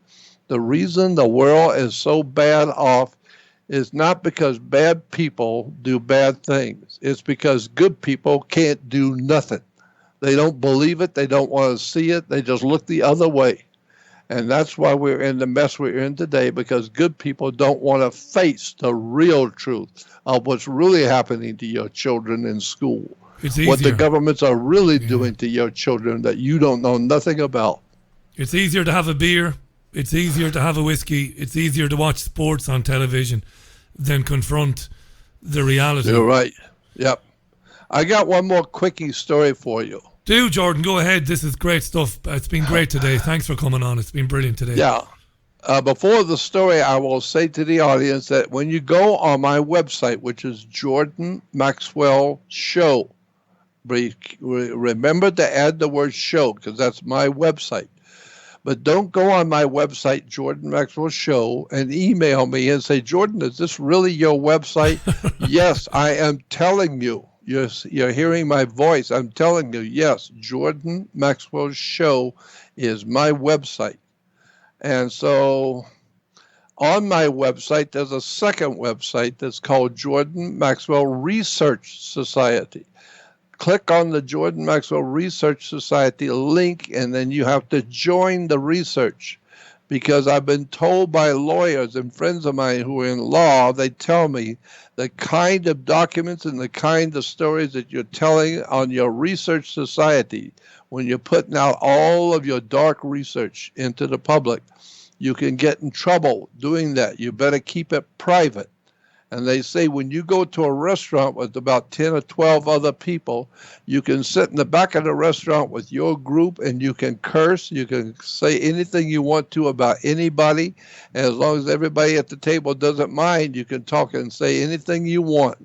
the reason the world is so bad off is not because bad people do bad things. It's because good people can't do nothing. They don't believe it. They don't want to see it. They just look the other way. And that's why we're in the mess we're in today, because good people don't want to face the real truth of what's really happening to your children in school. What the governments are really doing to your children that you don't know nothing about. It's easier to have a beer. It's easier to have a whiskey. It's easier to watch sports on television than confront the reality. You're right. Yep. I got one more quickie story for you. Do, Jordan, go ahead. This is great stuff. It's been great today. Thanks for coming on. It's been brilliant today. Yeah. Before the story, I will say to the audience that when you go on my website, which is Jordan Maxwell Show, remember to add the word show, because that's my website. But don't go on my website, Jordan Maxwell Show, and email me and say, Jordan, is this really your website? Yes, I am telling you. You're hearing my voice. I'm telling you, yes, Jordan Maxwell Show is my website. And so on my website, there's a second website that's called Jordan Maxwell Research Society. Click on the Jordan Maxwell Research Society link, and then you have to join the research. Because I've been told by lawyers and friends of mine who are in law, they tell me the kind of documents and the kind of stories that you're telling on your research society, when you're putting out all of your dark research into the public, you can get in trouble doing that. You better keep it private. And they say when you go to a restaurant with about 10 or 12 other people, you can sit in the back of the restaurant with your group and you can curse. You can say anything you want to about anybody. And as long as everybody at the table doesn't mind, you can talk and say anything you want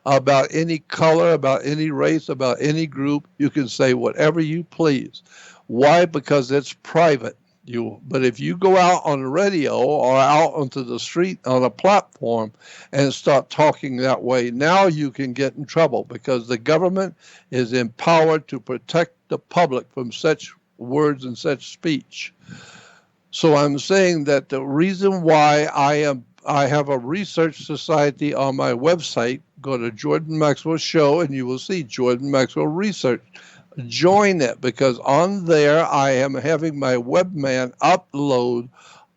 about any color, about any race, about any group. You can say whatever you please. Why? Because it's private. But if you go out on the radio or out onto the street on a platform and start talking that way, now you can get in trouble because the government is empowered to protect the public from such words and such speech. So I'm saying that the reason why I have a research society on my website, go to Jordan Maxwell Show and you will see Jordan Maxwell Research. Join it, because on there I am having my webman upload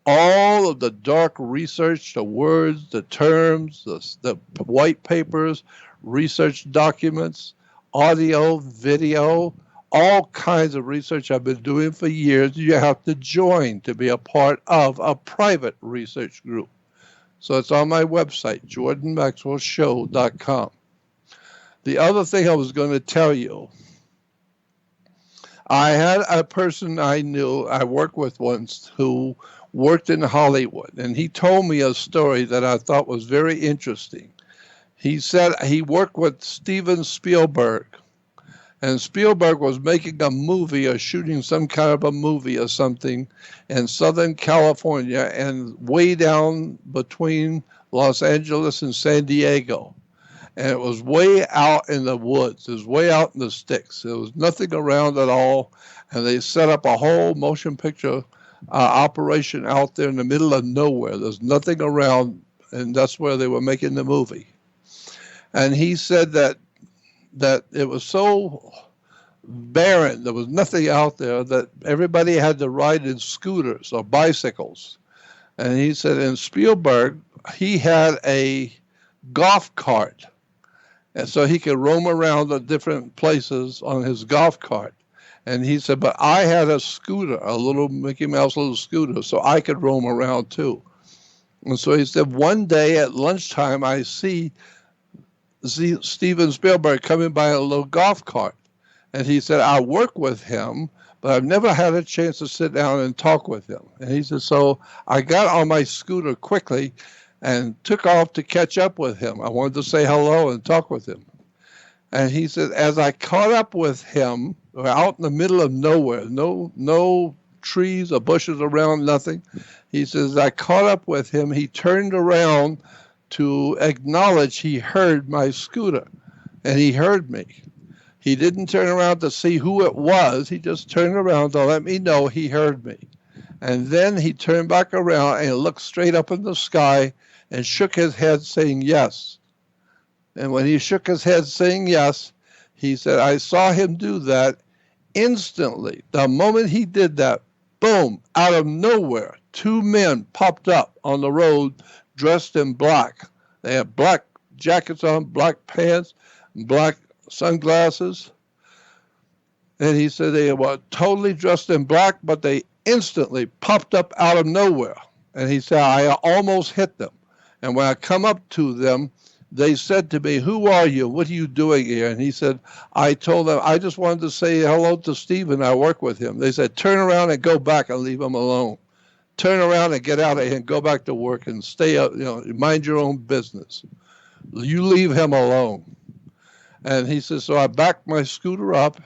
all of the dark research, the words, the terms, the white papers, research documents, audio, video, all kinds of research I've been doing for years. You have to join to be a part of a private research group. So it's on my website, jordanmaxwellshow.com. The other thing I was going to tell you, I had a person I knew, I worked with once, who worked in Hollywood, and he told me a story that I thought was very interesting. He said he worked with Steven Spielberg, and Spielberg was making a movie or shooting some kind of a movie or something in Southern California and way down between Los Angeles and San Diego. And it was way out in the woods. It was way out in the sticks. There was nothing around at all. And they set up a whole motion picture operation out there in the middle of nowhere. There's nothing around, and that's where they were making the movie. And he said that it was so barren, there was nothing out there, that everybody had to ride in scooters or bicycles. And he said in Spielberg, he had a golf cart. And so he could roam around the different places on his golf cart. And he said, but I had a scooter, a little Mickey Mouse little scooter, so I could roam around too. And so he said, one day at lunchtime, I see Steven Spielberg coming by a little golf cart. And he said, I work with him, but I've never had a chance to sit down and talk with him. And he said, so I got on my scooter quickly and took off to catch up with him. I wanted to say hello and talk with him. And he said, as I caught up with him, out in the middle of nowhere, no trees or bushes around, nothing. He says, I caught up with him. He turned around to acknowledge he heard my scooter, and he heard me. He didn't turn around to see who it was. He just turned around to let me know he heard me. And then he turned back around and looked straight up in the sky and shook his head saying yes. And when he shook his head saying yes, he said, I saw him do that instantly. The moment he did that, boom, out of nowhere, two men popped up on the road dressed in black. They had black jackets on, black pants, black sunglasses. And he said they were totally dressed in black, but they instantly popped up out of nowhere. And he said, I almost hit them. And when I come up to them, they said to me, "Who are you? What are you doing here?" And he said, I told them, "I just wanted to say hello to Stephen. I work with him." They said, "Turn around and go back and leave him alone. Turn around and get out of here and go back to work and stay up, mind your own business. You leave him alone." And he says, so I backed my scooter up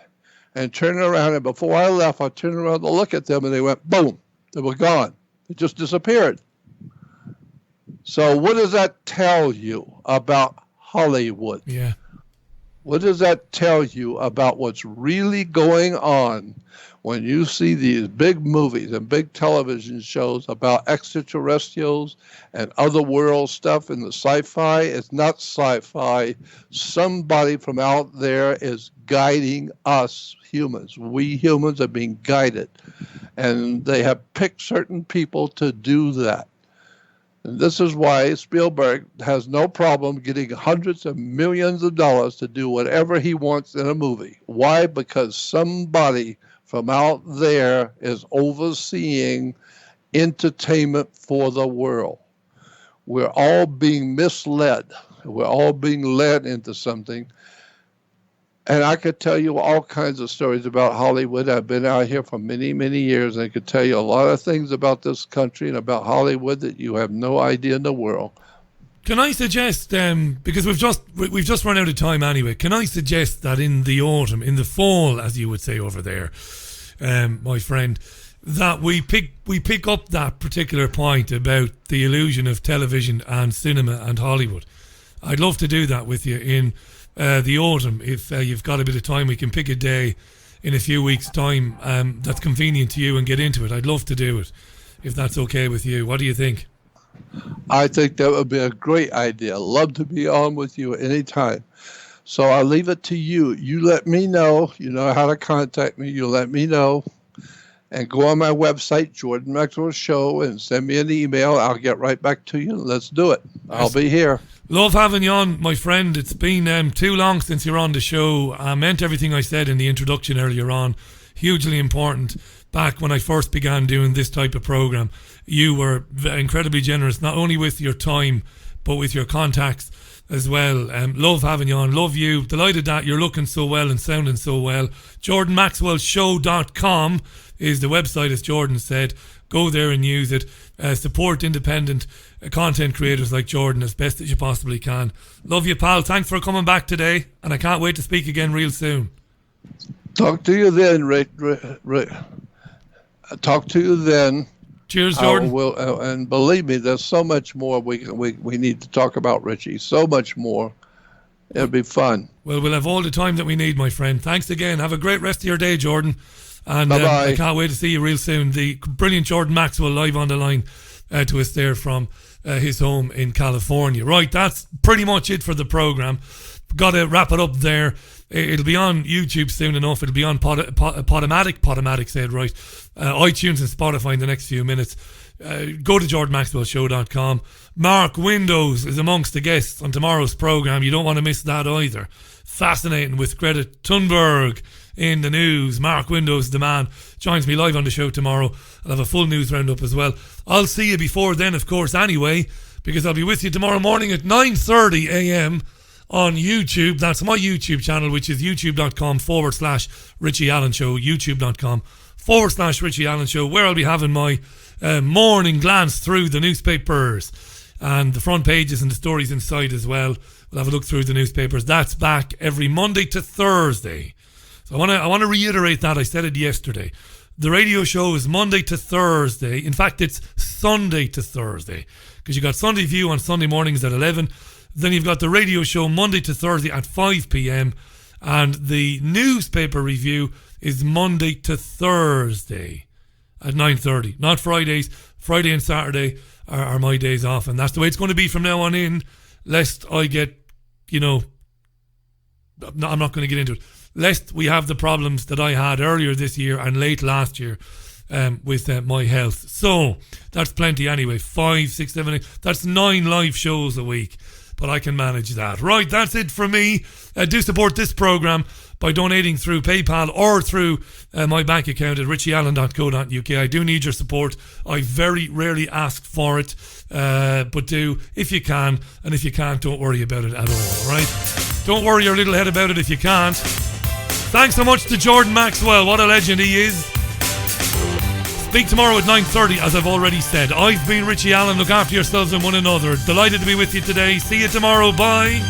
and turned around, and before I left, I turned around to look at them, and they went, boom, they were gone. They just disappeared. So what does that tell you about Hollywood? Yeah. What does that tell you about what's really going on when you see these big movies and big television shows about extraterrestrials and other world stuff in the sci-fi? It's not sci-fi. Somebody from out there is guiding us humans. We humans are being guided. And they have picked certain people to do that. And this is why Spielberg has no problem getting hundreds of millions of dollars to do whatever he wants in a movie. Why? Because somebody from out there is overseeing entertainment for the world. We're all being misled. We're all being led into something. And I could tell you all kinds of stories about Hollywood. I've been out here for many, many years, and I could tell you a lot of things about this country and about Hollywood that you have no idea in the world. Can I suggest, because we've just run out of time anyway, can I suggest that in the autumn, in the fall, as you would say over there, my friend, that we pick up that particular point about the illusion of television and cinema and Hollywood. I'd love to do that with you in the autumn. If you've got a bit of time, we can pick a day in a few weeks' time that's convenient to you and get into it. I'd love to do it, if that's okay with you. What do you think? I think that would be a great idea. Love to be on with you anytime. So I'll leave it to you. You let me know. You know how to contact me. You let me know. And go on my website, Jordan Maxwell Show, and send me an email. I'll get right back to you. Let's do it. I'll be here. Love having you on, my friend. It's been too long since you're on the show. I meant everything I said in the introduction earlier on. Hugely important. Back when I first began doing this type of program, you were incredibly generous, not only with your time, but with your contacts as well. Love having you on. Love you. Delighted that you're looking so well and sounding so well. JordanMaxwellShow.com is the website, as Jordan said. Go there and use it. Support independent content creators like Jordan as best as you possibly can. Love you, pal. Thanks for coming back today, and I can't wait to speak again real soon. Talk to you then, Rick. Talk to you then. Cheers, Jordan. And believe me, there's so much more we need to talk about, Richie. So much more. It'll be fun. Well, we'll have all the time that we need, my friend. Thanks again. Have a great rest of your day, Jordan. And I can't wait to see you real soon. The brilliant Jordan Maxwell live on the line to us there from his home in California. Right, that's pretty much it for the program. Got to wrap it up there. It'll be on YouTube soon enough. It'll be on Podomatic said right, iTunes and Spotify in the next few minutes. Go to JordanMaxwellShow.com. Mark Windows is amongst the guests on tomorrow's program. You don't want to miss that either. Fascinating with Greta Thunberg in the news. Mark Windows, the man, joins me live on the show tomorrow. I'll have a full news roundup as well. I'll see you before then, of course, anyway, because I'll be with you tomorrow morning at 9:30 a.m. on YouTube. That's my YouTube channel, which is youtube.com/Richie Allen Show. youtube.com/Richie Allen Show, where I'll be having my morning glance through the newspapers and the front pages and the stories inside as well. We'll have a look through the newspapers. That's back every Monday to Thursday. So I want to reiterate that. I said it yesterday. The radio show is Monday to Thursday. In fact, it's Sunday to Thursday, because you've got Sunday View on Sunday mornings at 11. Then you've got the radio show Monday to Thursday at 5 p.m. And the newspaper review is Monday to Thursday at 9:30. Not Fridays. Friday and Saturday are my days off. And that's the way it's going to be from now on in, lest I get, I'm not going to get into it. Lest we have the problems that I had earlier this year and late last year with my health. So that's plenty anyway. 5, 6, 7, 8. That's 9 live shows a week. But I can manage that. Right, that's it from me. Do support this program by donating through PayPal or through my bank account at richieallen.co.uk. I do need your support. I very rarely ask for it, but do if you can, and if you can't, don't worry about it at all, right? Don't worry your little head about it if you can't. Thanks so much to Jordan Maxwell. What a legend he is. Speak tomorrow at 9:30, as I've already said. I've been Richie Allen. Look after yourselves and one another. Delighted to be with you today. See you tomorrow. Bye.